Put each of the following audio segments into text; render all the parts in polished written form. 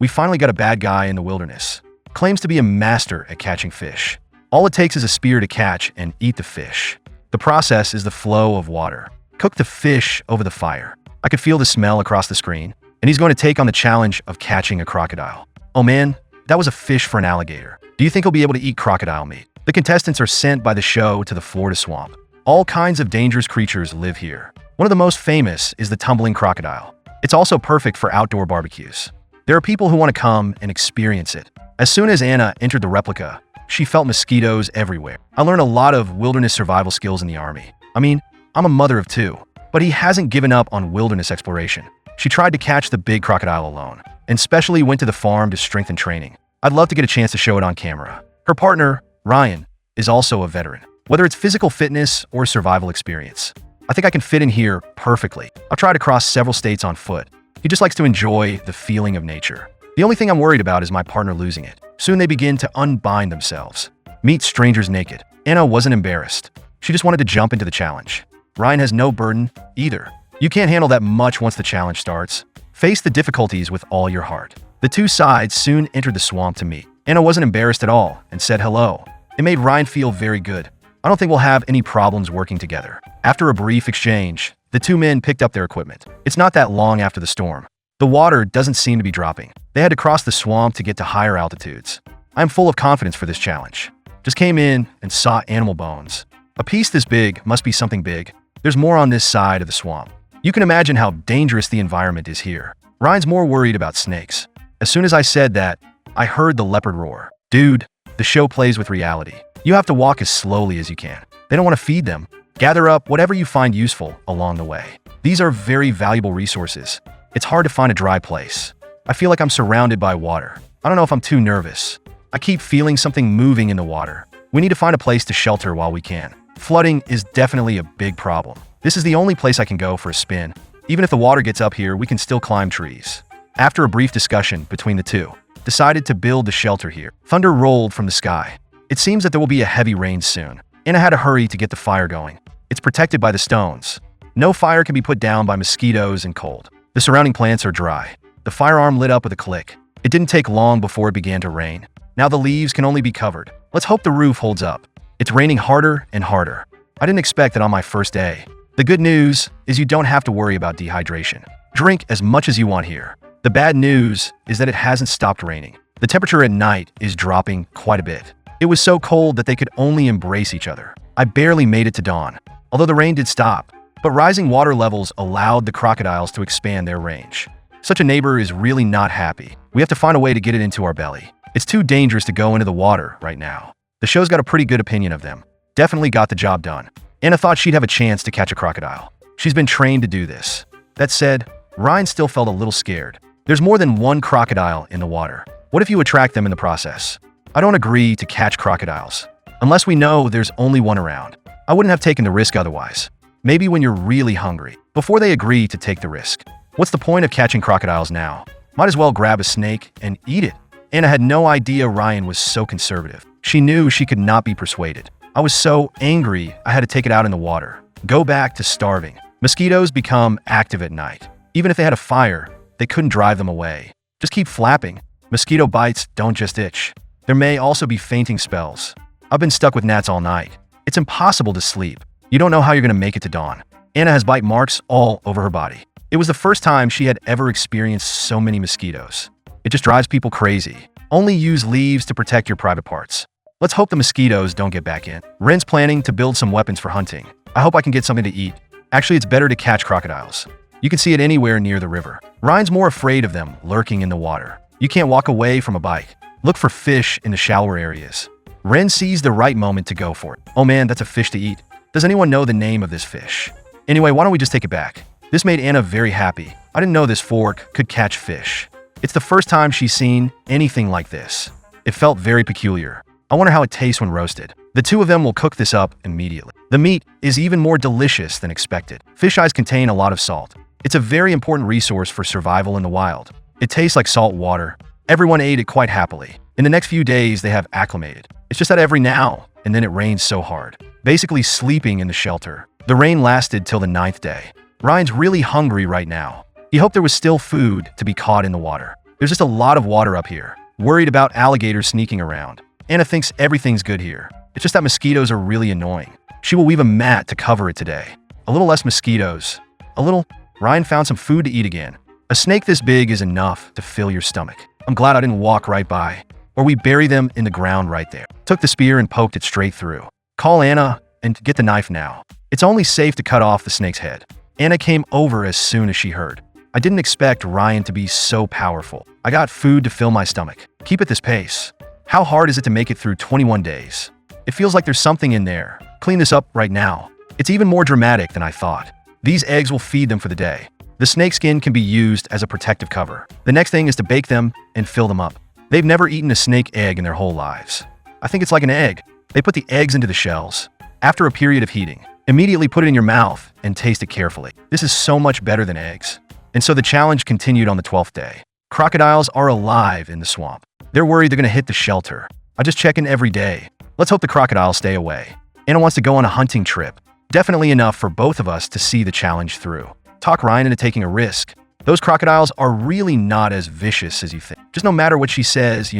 We finally got a bad guy in the wilderness. Claims to be a master at catching fish. All it takes is a spear to catch and eat the fish. The process is the flow of water. Cook the fish over the fire. I could feel the smell across the screen, and he's going to take on the challenge of catching a crocodile. Oh man, that was a fish for an alligator. Do you think he'll be able to eat crocodile meat? The contestants are sent by the show to the Florida swamp. All kinds of dangerous creatures live here. One of the most famous is the tumbling crocodile. It's also perfect for outdoor barbecues. There are people who want to come and experience it. As soon as Anna entered the replica, she felt mosquitoes everywhere. I learned a lot of wilderness survival skills in the army. I mean, I'm a mother of two, but he hasn't given up on wilderness exploration. She tried to catch the big crocodile alone, and specially went to the farm to strengthen training. I'd love to get a chance to show it on camera. Her partner, Ryan, is also a veteran. Whether it's physical fitness or survival experience, I think I can fit in here perfectly. I've tried to cross several states on foot. He just likes to enjoy the feeling of nature. The only thing I'm worried about is my partner losing it. Soon they begin to unbind themselves. Meet strangers naked. Anna wasn't embarrassed. She just wanted to jump into the challenge. Ryan has no burden either. You can't handle that much once the challenge starts. Face the difficulties with all your heart. The two sides soon entered the swamp to meet. Anna wasn't embarrassed at all and said hello. It made Ryan feel very good. I don't think we'll have any problems working together. After a brief exchange, the two men picked up their equipment. It's not that long after the storm. The water doesn't seem to be dropping. They had to cross the swamp to get to higher altitudes. I'm full of confidence for this challenge. Just came in and saw animal bones. A piece this big must be something big. There's more on this side of the swamp. You can imagine how dangerous the environment is here. Ryan's more worried about snakes. As soon as I said that, I heard the leopard roar. Dude, the show plays with reality. You have to walk as slowly as you can. They don't want to feed them. Gather up whatever you find useful along the way. These are very valuable resources. It's hard to find a dry place. I feel like I'm surrounded by water. I don't know if I'm too nervous. I keep feeling something moving in the water. We need to find a place to shelter while we can. Flooding is definitely a big problem. This is the only place I can go for a spin. Even if the water gets up here, we can still climb trees. After a brief discussion between the two, decided to build the shelter here. Thunder rolled from the sky. It seems that there will be a heavy rain soon. Anna had to hurry to get the fire going. It's protected by the stones. No fire can be put down by mosquitoes and cold. The surrounding plants are dry. The firearm lit up with a click. It didn't take long before it began to rain. Now the leaves can only be covered. Let's hope the roof holds up. It's raining harder and harder. I didn't expect it on my first day. The good news is you don't have to worry about dehydration. Drink as much as you want here. The bad news is that it hasn't stopped raining. The temperature at night is dropping quite a bit. It was so cold that they could only embrace each other. I barely made it to dawn, although the rain did stop. But rising water levels allowed the crocodiles to expand their range. Such a neighbor is really not happy. We have to find a way to get it into our belly. It's too dangerous to go into the water right now. The show's got a pretty good opinion of them. Definitely got the job done. Anna thought she'd have a chance to catch a crocodile. She's been trained to do this. That said, Ryan still felt a little scared. There's more than one crocodile in the water. What if you attract them in the process? I don't agree to catch crocodiles, unless we know there's only one around. I wouldn't have taken the risk otherwise. Maybe when you're really hungry, before they agree to take the risk. What's the point of catching crocodiles now? Might as well grab a snake and eat it. Anna had no idea Ryan was so conservative. She knew she could not be persuaded. I was so angry I had to take it out in the water. Go back to starving. Mosquitoes become active at night. Even if they had a fire, they couldn't drive them away. Just keep flapping. Mosquito bites don't just itch. There may also be fainting spells. I've been stuck with gnats all night. It's impossible to sleep. You don't know how you're going to make it to dawn. Anna has bite marks all over her body. It was the first time she had ever experienced so many mosquitoes. It just drives people crazy. Only use leaves to protect your private parts. Let's hope the mosquitoes don't get back in. Ren's planning to build some weapons for hunting. I hope I can get something to eat. Actually, it's better to catch crocodiles. You can see it anywhere near the river. Ryan's more afraid of them lurking in the water. You can't walk away from a bite. Look for fish in the shallower areas. Ren sees the right moment to go for it. Oh man, that's a fish to eat. Does anyone know the name of this fish? Anyway, why don't we just take it back? This made Anna very happy. I didn't know this fork could catch fish. It's the first time she's seen anything like this. It felt very peculiar. I wonder how it tastes when roasted. The two of them will cook this up immediately. The meat is even more delicious than expected. Fish eyes contain a lot of salt. It's a very important resource for survival in the wild. It tastes like salt water. Everyone ate it quite happily. In the next few days, they have acclimated. It's just that every now and then it rains so hard. Basically sleeping in the shelter. The rain lasted till the 9th day. Ryan's really hungry right now. He hoped there was still food to be caught in the water. There's just a lot of water up here. Worried about alligators sneaking around. Anna thinks everything's good here. It's just that mosquitoes are really annoying. She will weave a mat to cover it today. A little less mosquitoes. A little. Ryan found some food to eat again. A snake this big is enough to fill your stomach. I'm glad I didn't walk right by. Or we bury them in the ground right there. Took the spear and poked it straight through. Call Anna and get the knife now. It's only safe to cut off the snake's head. Anna came over as soon as she heard. I didn't expect Ryan to be so powerful. I got food to fill my stomach. Keep at this pace. How hard is it to make it through 21 days? It feels like there's something in there. Clean this up right now. It's even more dramatic than I thought. These eggs will feed them for the day. The snake skin can be used as a protective cover. The next thing is to bake them and fill them up. They've never eaten a snake egg in their whole lives. I think it's like an egg. They put the eggs into the shells. After a period of heating, immediately put it in your mouth and taste it carefully. This is so much better than eggs. And so the challenge continued on the 12th day. Crocodiles are alive in the swamp. They're worried they're going to hit the shelter. I just check in every day. Let's hope the crocodiles stay away. Anna wants to go on a hunting trip. Definitely enough for both of us to see the challenge through. Talk Ryan into taking a risk. Those crocodiles are really not as vicious as you think. Just no matter what she says,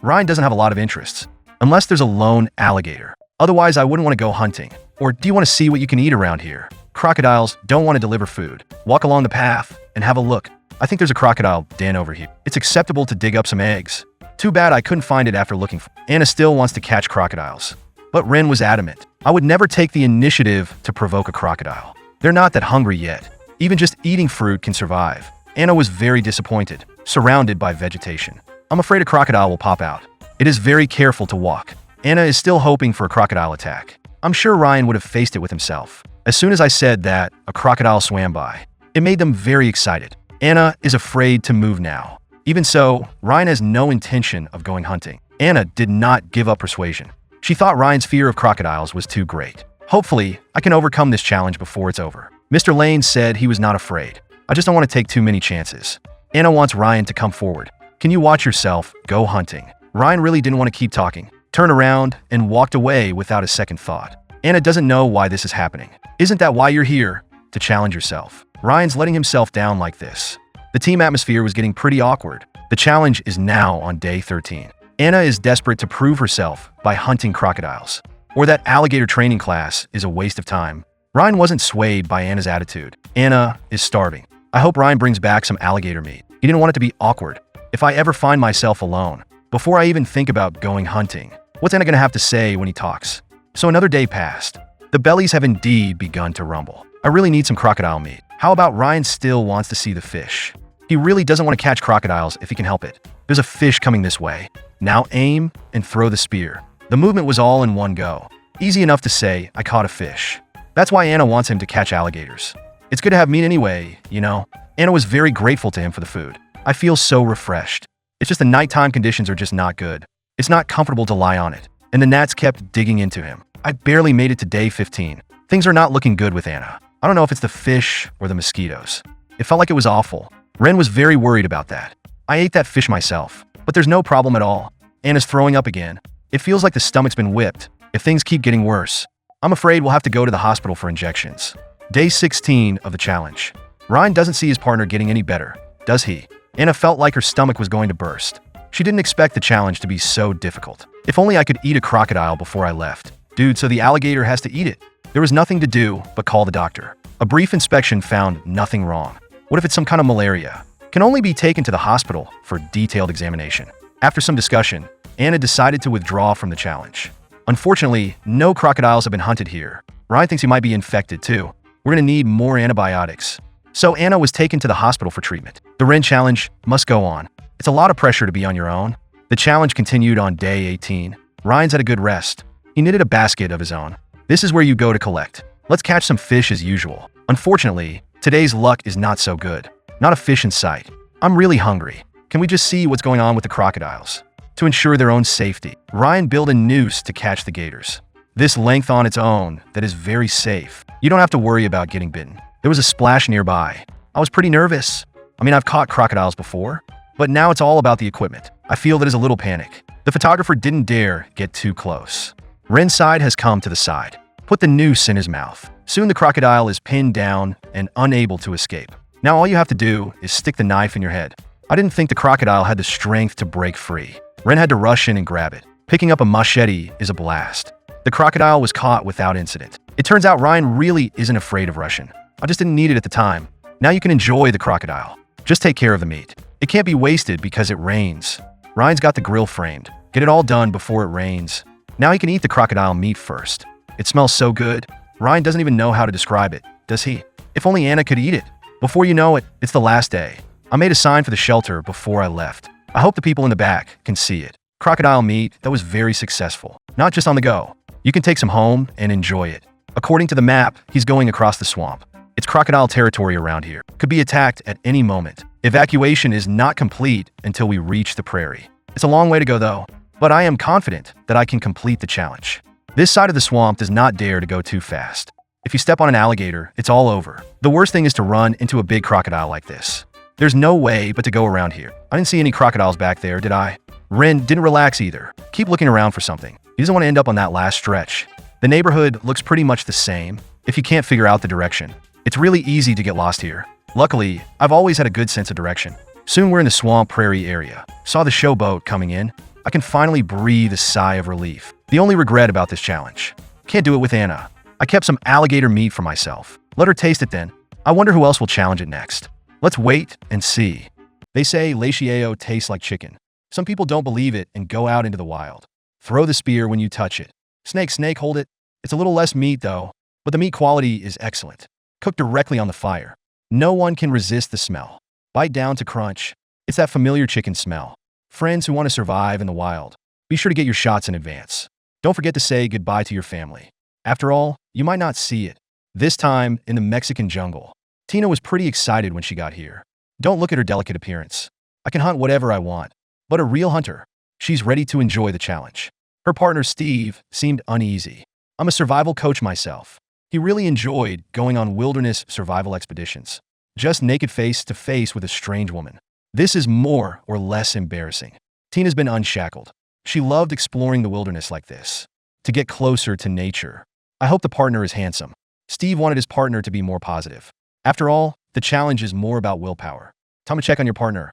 Ryan doesn't have a lot of interests. Unless there's a lone alligator. Otherwise, I wouldn't want to go hunting. Or do you want to see what you can eat around here? Crocodiles don't want to deliver food. Walk along the path and have a look. I think there's a crocodile den over here. It's acceptable to dig up some eggs. Too bad I couldn't find it after looking for it. Anna still wants to catch crocodiles. But Ren was adamant. I would never take the initiative to provoke a crocodile. They're not that hungry yet. Even just eating fruit can survive. Anna was very disappointed, surrounded by vegetation. I'm afraid a crocodile will pop out. It is very careful to walk. Anna is still hoping for a crocodile attack. I'm sure Ryan would have faced it with himself. As soon as I said that, a crocodile swam by. It made them very excited. Anna is afraid to move now. Even so, Ryan has no intention of going hunting. Anna did not give up persuasion. She thought Ryan's fear of crocodiles was too great. Hopefully, I can overcome this challenge before it's over. Mr. Lane said he was not afraid. I just don't want to take too many chances. Anna wants Ryan to come forward. Can you watch yourself go hunting? Ryan really didn't want to keep talking. Turned around and walked away without a second thought. Anna doesn't know why this is happening. Isn't that why you're here? To challenge yourself. Ryan's letting himself down like this. The team atmosphere was getting pretty awkward. The challenge is now on day 13. Anna is desperate to prove herself by hunting crocodiles. Or that alligator training class is a waste of time. Ryan wasn't swayed by Anna's attitude. Anna is starving. I hope Ryan brings back some alligator meat. He didn't want it to be awkward. If I ever find myself alone, before I even think about going hunting, what's Anna going to have to say when he talks? So another day passed. The bellies have indeed begun to rumble. I really need some crocodile meat. How about Ryan still wants to see the fish? He really doesn't want to catch crocodiles if he can help it. There's a fish coming this way. Now aim and throw the spear. The movement was all in one go. Easy enough to say, I caught a fish. That's why Anna wants him to catch alligators. It's good to have meat anyway, Anna was very grateful to him for the food. I feel so refreshed. It's just the nighttime conditions are just not good. It's not comfortable to lie on it. And the gnats kept digging into him. I barely made it to day 15. Things are not looking good with Anna. I don't know if it's the fish or the mosquitoes. It felt like it was awful. Ren was very worried about that. I ate that fish myself, but there's no problem at all. Anna's throwing up again. It feels like the stomach's been whipped. If things keep getting worse, I'm afraid we'll have to go to the hospital for injections. Day 16 of the challenge. Ryan doesn't see his partner getting any better, does he? Anna felt like her stomach was going to burst. She didn't expect the challenge to be so difficult. If only I could eat a crocodile before I left. Dude, so the alligator has to eat it. There was nothing to do but call the doctor. A brief inspection found nothing wrong. What if it's some kind of malaria? Can only be taken to the hospital for detailed examination. After some discussion, Anna decided to withdraw from the challenge. Unfortunately, no crocodiles have been hunted here. Ryan thinks he might be infected too. We're going to need more antibiotics. So Anna was taken to the hospital for treatment. The Ren challenge must go on. It's a lot of pressure to be on your own. The challenge continued on day 18. Ryan's had a good rest. He knitted a basket of his own. This is where you go to collect. Let's catch some fish as usual. Unfortunately, today's luck is not so good. Not a fish in sight. I'm really hungry. Can we just see what's going on with the crocodiles? To ensure their own safety, Ryan built a noose to catch the gators. This length on its own that is very safe. You don't have to worry about getting bitten. There was a splash nearby. I was pretty nervous. I've caught crocodiles before, but now it's all about the equipment. I feel that is a little panic. The photographer didn't dare get too close. Ren's side has come to the side. Put the noose in his mouth. Soon the crocodile is pinned down and unable to escape. Now all you have to do is stick the knife in your head. I didn't think the crocodile had the strength to break free. Ren had to rush in and grab it. Picking up a machete is a blast. The crocodile was caught without incident. It turns out Ryan really isn't afraid of Russian. I just didn't need it at the time. Now you can enjoy the crocodile. Just take care of the meat. It can't be wasted because it rains. Ryan's got the grill framed. Get it all done before it rains. Now he can eat the crocodile meat first. It smells so good. Ryan doesn't even know how to describe it, does he? If only Anna could eat it. Before you know it, it's the last day. I made a sign for the shelter before I left. I hope the people in the back can see it. Crocodile meat that was very successful. Not just on the go. You can take some home and enjoy it. According to the map, he's going across the swamp. It's crocodile territory around here. Could be attacked at any moment. Evacuation is not complete until we reach the prairie. It's a long way to go though, but I am confident that I can complete the challenge. This side of the swamp does not dare to go too fast. If you step on an alligator, it's all over. The worst thing is to run into a big crocodile like this. There's no way but to go around here. I didn't see any crocodiles back there, did I? Ren didn't relax either. Keep looking around for something. He doesn't want to end up on that last stretch. The neighborhood looks pretty much the same if you can't figure out the direction. It's really easy to get lost here. Luckily, I've always had a good sense of direction. Soon we're in the swamp prairie area. Saw the showboat coming in. I can finally breathe a sigh of relief. The only regret about this challenge. Can't do it with Anna. I kept some alligator meat for myself. Let her taste it then. I wonder who else will challenge it next. Let's wait and see. They say lechiao tastes like chicken. Some people don't believe it and go out into the wild. Throw the spear when you touch it. Snake, hold it. It's a little less meat though, but the meat quality is excellent. Cooked directly on the fire. No one can resist the smell. Bite down to crunch. It's that familiar chicken smell. Friends who want to survive in the wild, be sure to get your shots in advance. Don't forget to say goodbye to your family. After all, you might not see it. This time, in the Mexican jungle. Tina was pretty excited when she got here. Don't look at her delicate appearance. I can hunt whatever I want, but a real hunter. She's ready to enjoy the challenge. Her partner, Steve, seemed uneasy. I'm a survival coach myself. He really enjoyed going on wilderness survival expeditions. Just naked face to face with a strange woman. This is more or less embarrassing. Tina's been unshackled. She loved exploring the wilderness like this. To get closer to nature. I hope the partner is handsome. Steve wanted his partner to be more positive. After all, the challenge is more about willpower. Time to check on your partner.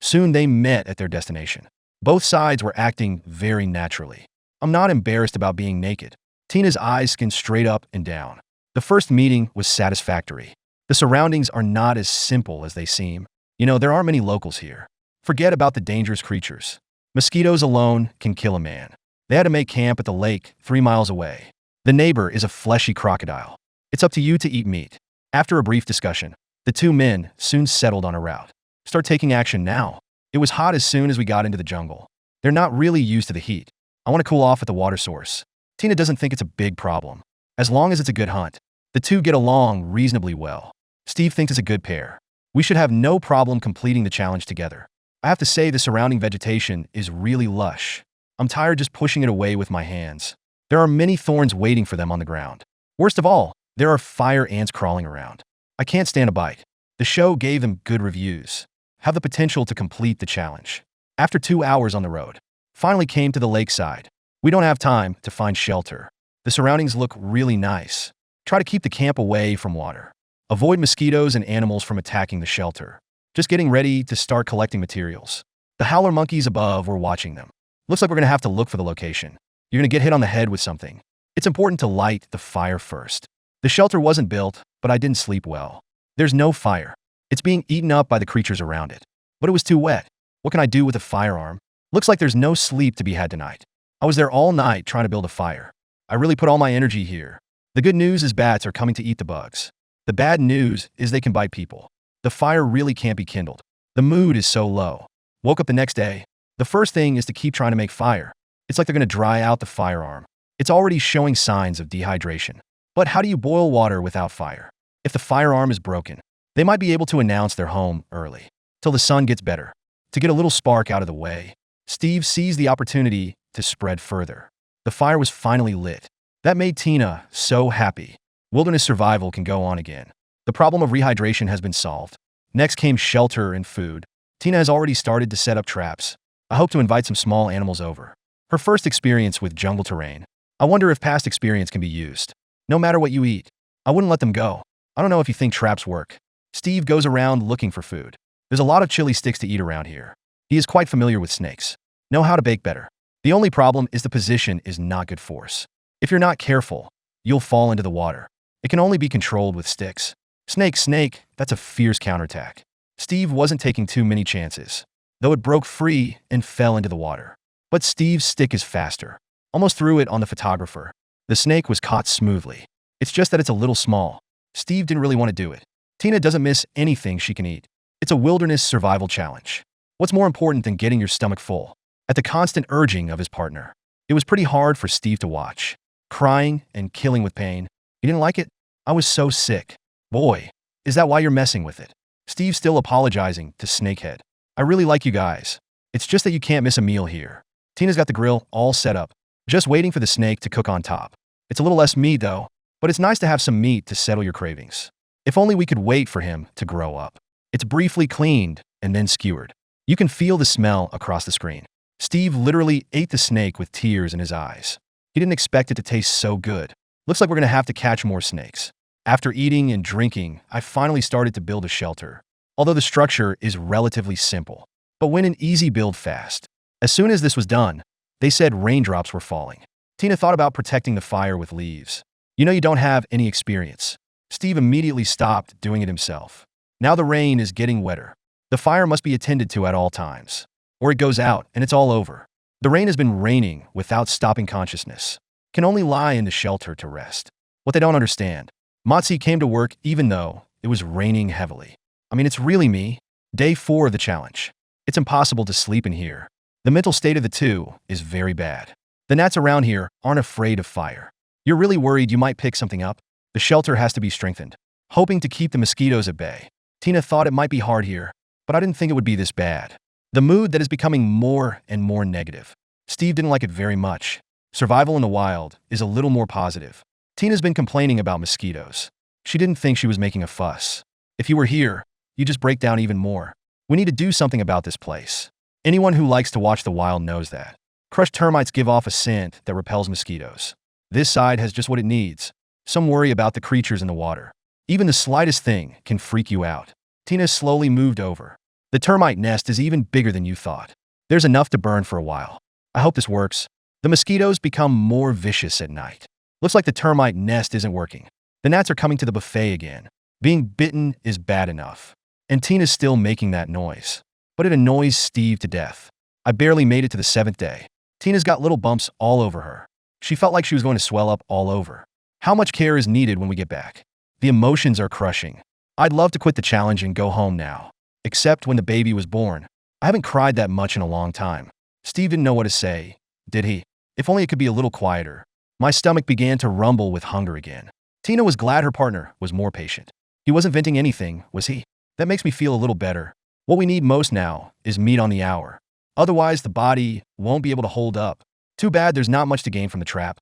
Soon they met at their destination. Both sides were acting very naturally. I'm not embarrassed about being naked. Tina's eyes skinned straight up and down. The first meeting was satisfactory. The surroundings are not as simple as they seem. You know, there aren't many locals here. Forget about the dangerous creatures. Mosquitoes alone can kill a man. They had to make camp at the lake 3 miles away. The neighbor is a fleshy crocodile. It's up to you to eat meat. After a brief discussion, the two men soon settled on a route. Start taking action now. It was hot as soon as we got into the jungle. They're not really used to the heat. I want to cool off at the water source. Tina doesn't think it's a big problem. As long as it's a good hunt, the two get along reasonably well. Steve thinks it's a good pair. We should have no problem completing the challenge together. I have to say the surrounding vegetation is really lush. I'm tired just pushing it away with my hands. There are many thorns waiting for them on the ground. Worst of all, there are fire ants crawling around. I can't stand a bite. The show gave them good reviews. Have the potential to complete the challenge. After 2 hours on the road, finally came to the lakeside. We don't have time to find shelter. The surroundings look really nice. Try to keep the camp away from water. Avoid mosquitoes and animals from attacking the shelter. Just getting ready to start collecting materials. The howler monkeys above were watching them. Looks like we're going to have to look for the location. You're going to get hit on the head with something. It's important to light the fire first. The shelter wasn't built, but I didn't sleep well. There's no fire. It's being eaten up by the creatures around it. But it was too wet. What can I do with a firearm? Looks like there's no sleep to be had tonight. I was there all night trying to build a fire. I really put all my energy here. The good news is bats are coming to eat the bugs. The bad news is they can bite people. The fire really can't be kindled. The mood is so low. Woke up the next day. The first thing is to keep trying to make fire. It's like they're going to dry out the firearm. It's already showing signs of dehydration. But how do you boil water without fire? If the firearm is broken, they might be able to announce their home early, till the sun gets better. To get a little spark out of the way, Steve seized the opportunity to spread further. The fire was finally lit. That made Tina so happy. Wilderness survival can go on again. The problem of rehydration has been solved. Next came shelter and food. Tina has already started to set up traps. I hope to invite some small animals over. Her first experience with jungle terrain. I wonder if past experience can be used. No matter what you eat, I wouldn't let them go. I don't know if you think traps work. Steve goes around looking for food. There's a lot of chili sticks to eat around here. He is quite familiar with snakes. Know how to bake better. The only problem is the position is not good force. If you're not careful, you'll fall into the water. It can only be controlled with sticks. Snake, that's a fierce counterattack. Steve wasn't taking too many chances, though it broke free and fell into the water. But Steve's stick is faster. Almost threw it on the photographer. The snake was caught smoothly. It's just that it's a little small. Steve didn't really want to do it. Tina doesn't miss anything she can eat. It's a wilderness survival challenge. What's more important than getting your stomach full? At the constant urging of his partner. It was pretty hard for Steve to watch. Crying and killing with pain. He didn't like it? I was so sick. Boy, is that why you're messing with it? Steve still apologizing to Snakehead. I really like you guys. It's just that you can't miss a meal here. Tina's got the grill all set up, just waiting for the snake to cook on top. It's a little less meat though, but it's nice to have some meat to settle your cravings. If only we could wait for him to grow up. It's briefly cleaned and then skewered. You can feel the smell across the screen. Steve literally ate the snake with tears in his eyes. He didn't expect it to taste so good. Looks like we're gonna have to catch more snakes. After eating and drinking, I finally started to build a shelter. Although the structure is relatively simple, but went an easy build fast. As soon as this was done, they said raindrops were falling. Tina thought about protecting the fire with leaves. You know you don't have any experience. Steve immediately stopped doing it himself. Now the rain is getting wetter. The fire must be attended to at all times, or it goes out and it's all over. The rain has been raining without stopping consciousness. Can only lie in the shelter to rest. What they don't understand. Motsi came to work even though it was raining heavily. I mean, it's really me. Day 4 of the challenge. It's impossible to sleep in here. The mental state of the two is very bad. The gnats around here aren't afraid of fire. You're really worried you might pick something up? The shelter has to be strengthened, hoping to keep the mosquitoes at bay. Tina thought it might be hard here, but I didn't think it would be this bad. The mood that is becoming more and more negative. Steve didn't like it very much. Survival in the wild is a little more positive. Tina's been complaining about mosquitoes. She didn't think she was making a fuss. If you were here, you'd just break down even more. We need to do something about this place. Anyone who likes to watch the wild knows that. Crushed termites give off a scent that repels mosquitoes. This side has just what it needs. Some worry about the creatures in the water. Even the slightest thing can freak you out. Tina slowly moved over. The termite nest is even bigger than you thought. There's enough to burn for a while. I hope this works. The mosquitoes become more vicious at night. Looks like the termite nest isn't working. The gnats are coming to the buffet again. Being bitten is bad enough. And Tina's still making that noise. But it annoys Steve to death. I barely made it to the 7th day. Tina's got little bumps all over her. She felt like she was going to swell up all over. How much care is needed when we get back? The emotions are crushing. I'd love to quit the challenge and go home now. Except when the baby was born. I haven't cried that much in a long time. Steve didn't know what to say, did he? If only it could be a little quieter. My stomach began to rumble with hunger again. Tina was glad her partner was more patient. He wasn't venting anything, was he? That makes me feel a little better. What we need most now is meat on the hour. Otherwise, the body won't be able to hold up. Too bad there's not much to gain from the trap.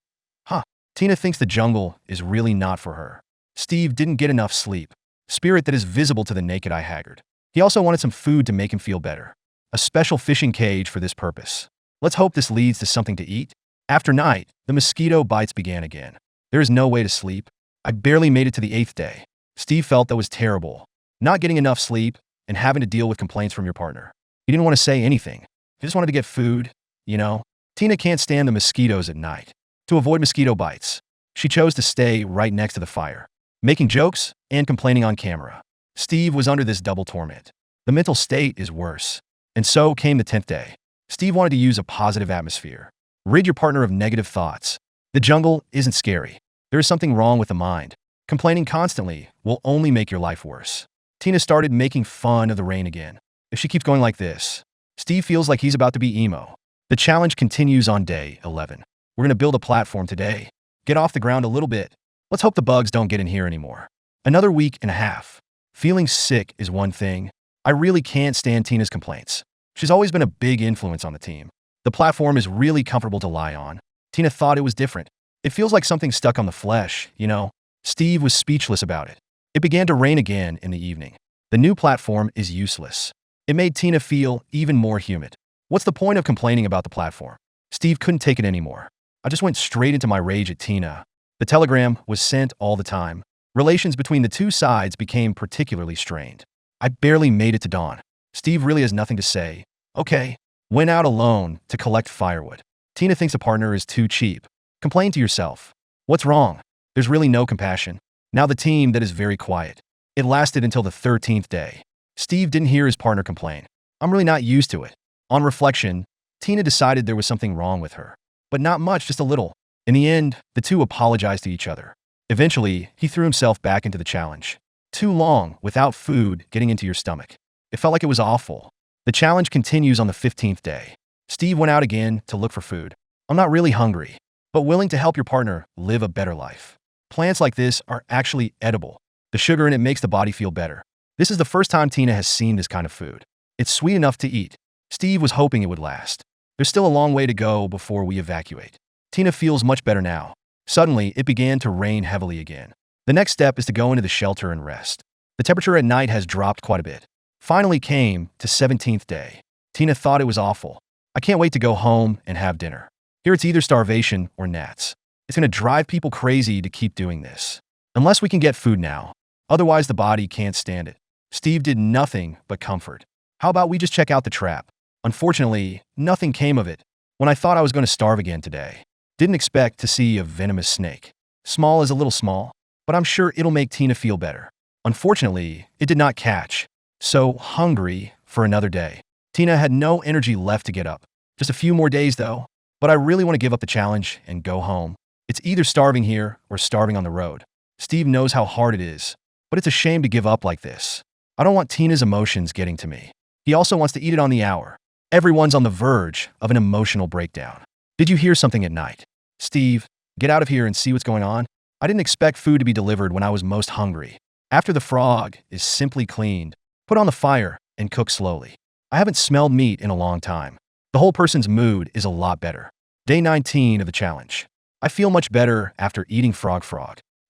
Tina thinks the jungle is really not for her. Steve didn't get enough sleep. Spirit that is visible to the naked eye haggard. He also wanted some food to make him feel better. A special fishing cage for this purpose. Let's hope this leads to something to eat. After night, the mosquito bites began again. There is no way to sleep. I barely made it to the 8th day. Steve felt that was terrible. Not getting enough sleep and having to deal with complaints from your partner. He didn't want to say anything. He just wanted to get food, you know? Tina can't stand the mosquitoes at night. To avoid mosquito bites, she chose to stay right next to the fire, making jokes and complaining on camera. Steve was under this double torment. The mental state is worse. And so came the 10th day. Steve wanted to use a positive atmosphere. Rid your partner of negative thoughts. The jungle isn't scary. There is something wrong with the mind. Complaining constantly will only make your life worse. Tina started making fun of the rain again. If she keeps going like this, Steve feels like he's about to be emo. The challenge continues on day 11. We're going to build a platform today. Get off the ground a little bit. Let's hope the bugs don't get in here anymore. Another week and a half. Feeling sick is one thing. I really can't stand Tina's complaints. She's always been a big influence on the team. The platform is really comfortable to lie on. Tina thought it was different. It feels like something stuck on the flesh, you know? Steve was speechless about it. It began to rain again in the evening. The new platform is useless. It made Tina feel even more humid. What's the point of complaining about the platform? Steve couldn't take it anymore. I just went straight into my rage at Tina. The telegram was sent all the time. Relations between the two sides became particularly strained. I barely made it to dawn. Steve really has nothing to say. Okay. Went out alone to collect firewood. Tina thinks a partner is too cheap. Complain to yourself. What's wrong? There's really no compassion. Now the team that is very quiet. It lasted until the 13th day. Steve didn't hear his partner complain. I'm really not used to it. On reflection, Tina decided there was something wrong with her. But not much, just a little. In the end, the two apologized to each other. Eventually, he threw himself back into the challenge. Too long, without food getting into your stomach. It felt like it was awful. The challenge continues on the 15th day. Steve went out again to look for food. I'm not really hungry, but willing to help your partner live a better life. Plants like this are actually edible. The sugar in it makes the body feel better. This is the first time Tina has seen this kind of food. It's sweet enough to eat. Steve was hoping it would last. There's still a long way to go before we evacuate. Tina feels much better now. Suddenly, it began to rain heavily again. The next step is to go into the shelter and rest. The temperature at night has dropped quite a bit. Finally came to 17th day. Tina thought it was awful. I can't wait to go home and have dinner. Here it's either starvation or gnats. It's going to drive people crazy to keep doing this. Unless we can get food now. Otherwise the body can't stand it. Steve did nothing but comfort. How about we just check out the trap? Unfortunately, nothing came of it. When I thought I was going to starve again today. Didn't expect to see a venomous snake. Small is a little small, but I'm sure it'll make Tina feel better. Unfortunately, it did not catch. So hungry for another day. Tina had no energy left to get up. Just a few more days though. But I really want to give up the challenge and go home. It's either starving here or starving on the road. Steve knows how hard it is, but it's a shame to give up like this. I don't want Tina's emotions getting to me. He also wants to eat it on the hour. Everyone's on the verge of an emotional breakdown. Did you hear something at night? Steve, get out of here and see what's going on. I didn't expect food to be delivered when I was most hungry. After the frog is simply cleaned, put on the fire and cook slowly. I haven't smelled meat in a long time. The whole person's mood is a lot better. Day 19 of the challenge. I feel much better after eating frog.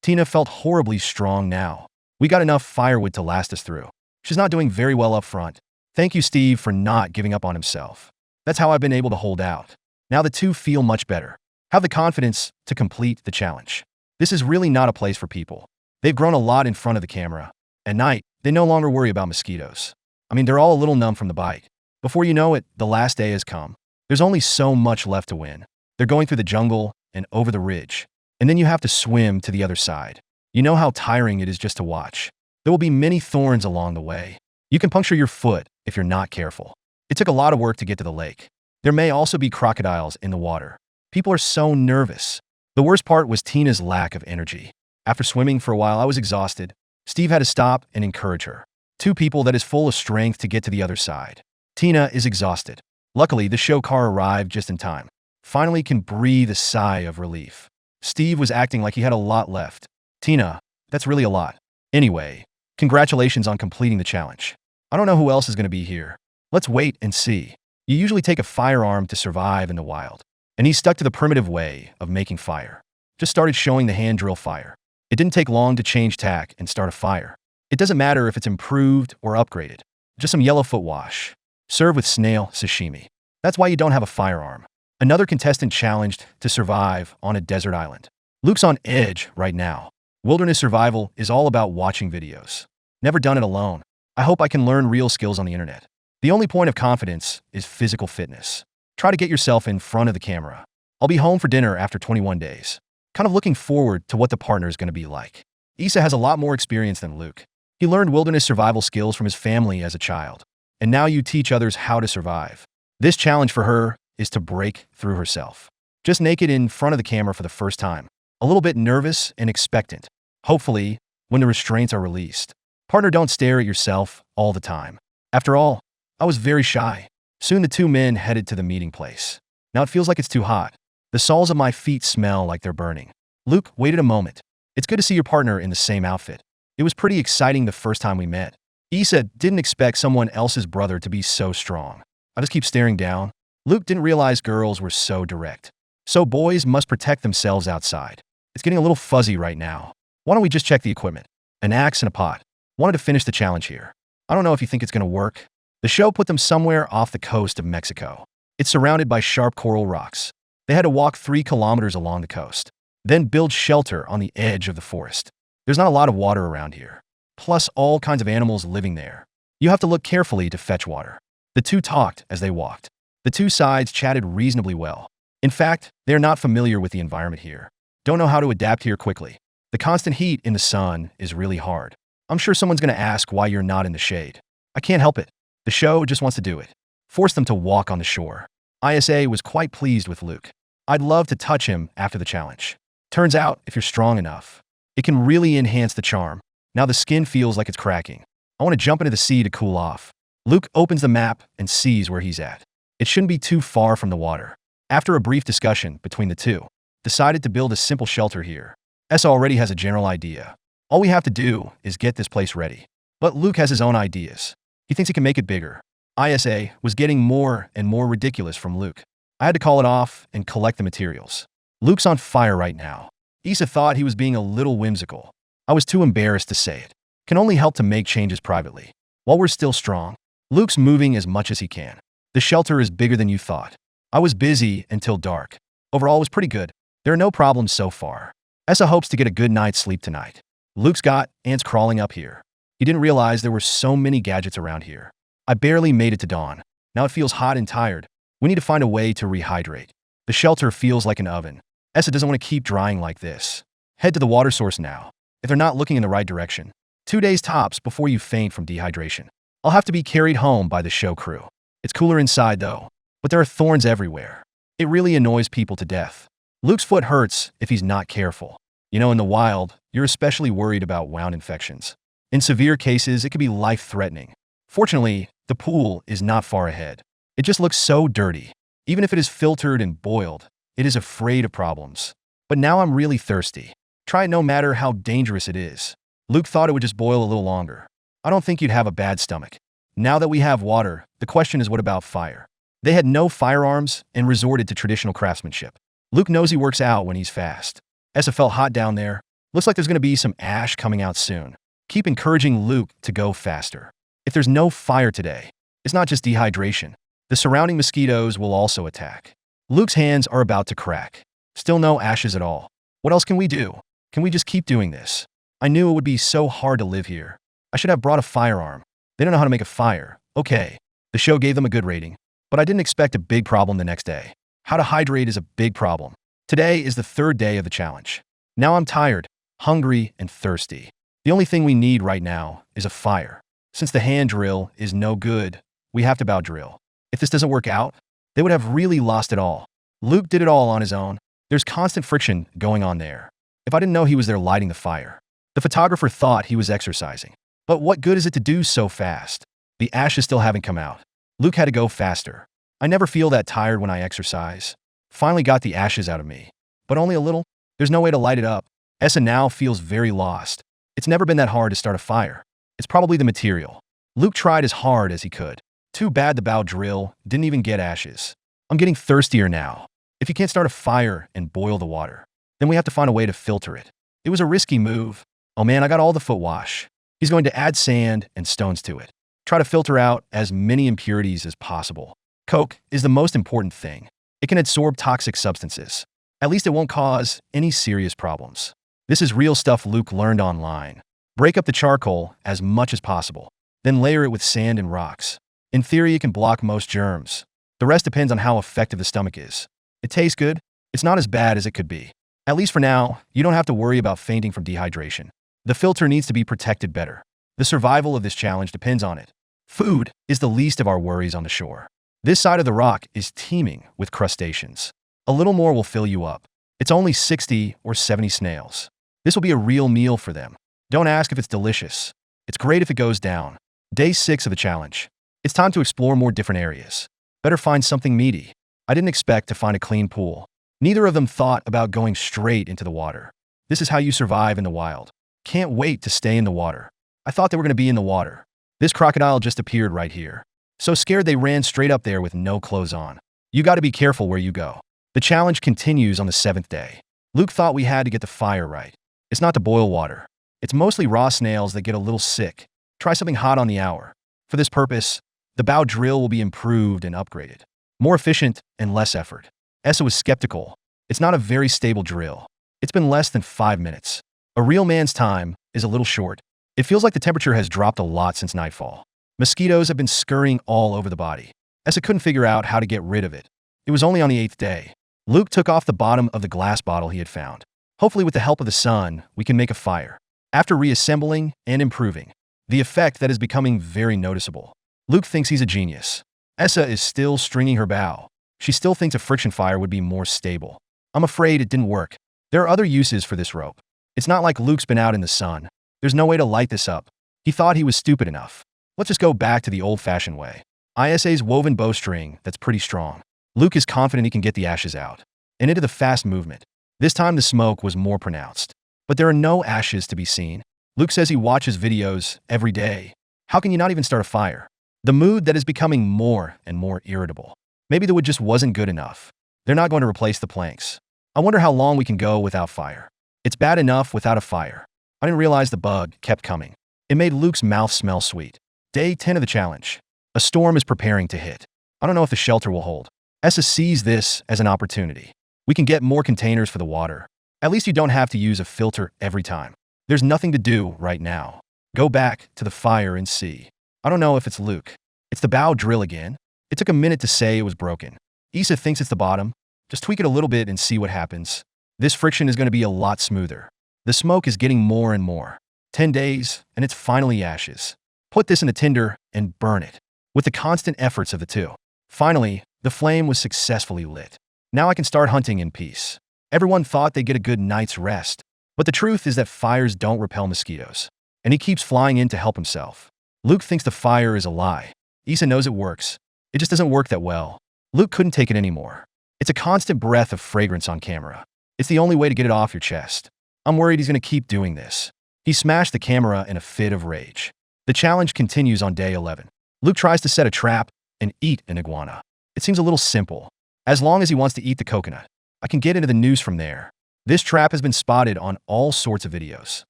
Tina felt horribly strong now. We got enough firewood to last us through. She's not doing very well up front. Thank you, Steve, for not giving up on himself. That's how I've been able to hold out. Now the two feel much better. Have the confidence to complete the challenge. This is really not a place for people. They've grown a lot in front of the camera. At night, they no longer worry about mosquitoes. I mean, they're all a little numb from the bite. Before you know it, the last day has come. There's only so much left to win. They're going through the jungle and over the ridge. And then you have to swim to the other side. You know how tiring it is just to watch. There will be many thorns along the way. You can puncture your foot if you're not careful. It took a lot of work to get to the lake. There may also be crocodiles in the water. People are so nervous. The worst part was Tina's lack of energy. After swimming for a while, I was exhausted. Steve had to stop and encourage her. Two people that is full of strength to get to the other side. Tina is exhausted. Luckily, the show car arrived just in time. Finally can breathe a sigh of relief. Steve was acting like he had a lot left. Tina, that's really a lot. Anyway, congratulations on completing the challenge. I don't know who else is going to be here. Let's wait and see. You usually take a firearm to survive in the wild. And he stuck to the primitive way of making fire. Just started showing the hand drill fire. It didn't take long to change tack and start a fire. It doesn't matter if it's improved or upgraded. Just some yellowfoot wash. Serve with snail sashimi. That's why you don't have a firearm. Another contestant challenged to survive on a desert island. Luke's on edge right now. Wilderness survival is all about watching videos. Never done it alone. I hope I can learn real skills on the internet. The only point of confidence is physical fitness. Try to get yourself in front of the camera. I'll be home for dinner after 21 days. Kind of looking forward to what the partner is going to be like. Issa has a lot more experience than Luke. He learned wilderness survival skills from his family as a child. And now you teach others how to survive. This challenge for her is to break through herself. Just naked in front of the camera for the first time. A little bit nervous and expectant. Hopefully, when the restraints are released. Partner, don't stare at yourself all the time. After all, I was very shy. Soon the two men headed to the meeting place. Now it feels like it's too hot. The soles of my feet smell like they're burning. Luke, waited a moment. It's good to see your partner in the same outfit. It was pretty exciting the first time we met. Issa didn't expect someone else's brother to be so strong. I just keep staring down. Luke didn't realize girls were so direct. So boys must protect themselves outside. It's getting a little fuzzy right now. Why don't we just check the equipment? An axe and a pot. Wanted to finish the challenge here. I don't know if you think it's going to work. The show put them somewhere off the coast of Mexico. It's surrounded by sharp coral rocks. They had to walk 3 kilometers along the coast, then build shelter on the edge of the forest. There's not a lot of water around here. Plus all kinds of animals living there. You have to look carefully to fetch water. The two talked as they walked. The two sides chatted reasonably well. In fact, they are not familiar with the environment here. Don't know how to adapt here quickly. The constant heat in the sun is really hard. I'm sure someone's going to ask why you're not in the shade. I can't help it. The show just wants to do it. Force them to walk on the shore. ISA was quite pleased with Luke. I'd love to touch him after the challenge. Turns out, if you're strong enough, it can really enhance the charm. Now the skin feels like it's cracking. I want to jump into the sea to cool off. Luke opens the map and sees where he's at. It shouldn't be too far from the water. After a brief discussion between the two, decided to build a simple shelter here. Essa already has a general idea. All we have to do is get this place ready. But Luke has his own ideas. He thinks he can make it bigger. ISA was getting more and more ridiculous from Luke. I had to call it off and collect the materials. Luke's on fire right now. Issa thought he was being a little whimsical. I was too embarrassed to say it. Can only help to make changes privately. While we're still strong, Luke's moving as much as he can. The shelter is bigger than you thought. I was busy until dark. Overall, it was pretty good. There are no problems so far. Essa hopes to get a good night's sleep tonight. Luke's got ants crawling up here. He didn't realize there were so many gadgets around here. I barely made it to dawn. Now it feels hot and tired. We need to find a way to rehydrate. The shelter feels like an oven. Essa doesn't want to keep drying like this. Head to the water source now, if they're not looking in the right direction. 2 days tops before you faint from dehydration. I'll have to be carried home by the show crew. It's cooler inside though, but there are thorns everywhere. It really annoys people to death. Luke's foot hurts if he's not careful. You know, in the wild, you're especially worried about wound infections. In severe cases, it could be life-threatening. Fortunately, the pool is not far ahead. It just looks so dirty. Even if it is filtered and boiled, it is afraid of problems. But now I'm really thirsty. Try it no matter how dangerous it is. Luke thought it would just boil a little longer. I don't think you'd have a bad stomach. Now that we have water, the question is what about fire? They had no firearms and resorted to traditional craftsmanship. Luke knows he works out when he's fast. Essa felt hot down there. Looks like there's going to be some ash coming out soon. Keep encouraging Luke to go faster. If there's no fire today, it's not just dehydration. The surrounding mosquitoes will also attack. Luke's hands are about to crack. Still no ashes at all. What else can we do? Can we just keep doing this? I knew it would be so hard to live here. I should have brought a firearm. They don't know how to make a fire. Okay. The show gave them a good rating, but I didn't expect a big problem the next day. How to hydrate is a big problem. Today is the 3rd day of the challenge. Now I'm tired, hungry, and thirsty. The only thing we need right now is a fire. Since the hand drill is no good, we have to bow drill. If this doesn't work out, they would have really lost it all. Luke did it all on his own. There's constant friction going on there. If I didn't know he was there lighting the fire. The photographer thought he was exercising. But what good is it to do so fast? The ashes still haven't come out. Luke had to go faster. I never feel that tired when I exercise. Finally got the ashes out of me. But only a little. There's no way to light it up. Essa now feels very lost. It's never been that hard to start a fire. It's probably the material. Luke tried as hard as he could. Too bad the bow drill didn't even get ashes. I'm getting thirstier now. If you can't start a fire and boil the water, then we have to find a way to filter it. It was a risky move. Oh man, I got all the foot wash. He's going to add sand and stones to it. Try to filter out as many impurities as possible. Coke is the most important thing. It can absorb toxic substances. At least it won't cause any serious problems. This is real stuff Luke learned online. Break up the charcoal as much as possible. Then layer it with sand and rocks. In theory, it can block most germs. The rest depends on how effective the stomach is. It tastes good. It's not as bad as it could be. At least for now, you don't have to worry about fainting from dehydration. The filter needs to be protected better. The survival of this challenge depends on it. Food is the least of our worries on the shore. This side of the rock is teeming with crustaceans. A little more will fill you up. It's only 60 or 70 snails. This will be a real meal for them. Don't ask if it's delicious. It's great if it goes down. Day 6 of the challenge. It's time to explore more different areas. Better find something meaty. I didn't expect to find a clean pool. Neither of them thought about going straight into the water. This is how you survive in the wild. Can't wait to stay in the water. I thought they were going to be in the water. This crocodile just appeared right here. So scared they ran straight up there with no clothes on. You got to be careful where you go. The challenge continues on the 7th day. Luke thought we had to get the fire right. It's not to boil water. It's mostly raw snails that get a little sick. Try something hot on the hour. For this purpose, the bow drill will be improved and upgraded. More efficient and less effort. Essa was skeptical. It's not a very stable drill. It's been less than 5 minutes. A real man's time is a little short. It feels like the temperature has dropped a lot since nightfall. Mosquitoes have been scurrying all over the body. Essa couldn't figure out how to get rid of it. It was only on the 8th day. Luke took off the bottom of the glass bottle he had found. Hopefully with the help of the sun, we can make a fire. After reassembling and improving, the effect that is becoming very noticeable. Luke thinks he's a genius. Essa is still stringing her bow. She still thinks a friction fire would be more stable. I'm afraid it didn't work. There are other uses for this rope. It's not like Luke's been out in the sun. There's no way to light this up. He thought he was stupid enough. Let's just go back to the old-fashioned way. ISA's woven bowstring that's pretty strong. Luke is confident he can get the ashes out. And into the fast movement. This time the smoke was more pronounced. But there are no ashes to be seen. Luke says he watches videos every day. How can you not even start a fire? The mood that is becoming more and more irritable. Maybe the wood just wasn't good enough. They're not going to replace the planks. I wonder how long we can go without fire. It's bad enough without a fire. I didn't realize the bug kept coming. It made Luke's mouth smell sweet. Day 10 of the challenge. A storm is preparing to hit. I don't know if the shelter will hold. Essa sees this as an opportunity. We can get more containers for the water. At least you don't have to use a filter every time. There's nothing to do right now. Go back to the fire and see. I don't know if it's Luke. It's the bow drill again. It took a minute to say it was broken. Issa thinks it's the bottom. Just tweak it a little bit and see what happens. This friction is going to be a lot smoother. The smoke is getting more and more. 10 days, and it's finally ashes. Put this in the tinder and burn it. With the constant efforts of the two. Finally, the flame was successfully lit. Now I can start hunting in peace. Everyone thought they'd get a good night's rest. But the truth is that fires don't repel mosquitoes. And he keeps flying in to help himself. Luke thinks the fire is a lie. Issa knows it works. It just doesn't work that well. Luke couldn't take it anymore. It's a constant breath of fragrance on camera. It's the only way to get it off your chest. I'm worried he's going to keep doing this. He smashed the camera in a fit of rage. The challenge continues on day 11. Luke tries to set a trap and eat an iguana. It seems a little simple. As long as he wants to eat the coconut, I can get into the news from there. This trap has been spotted on all sorts of videos.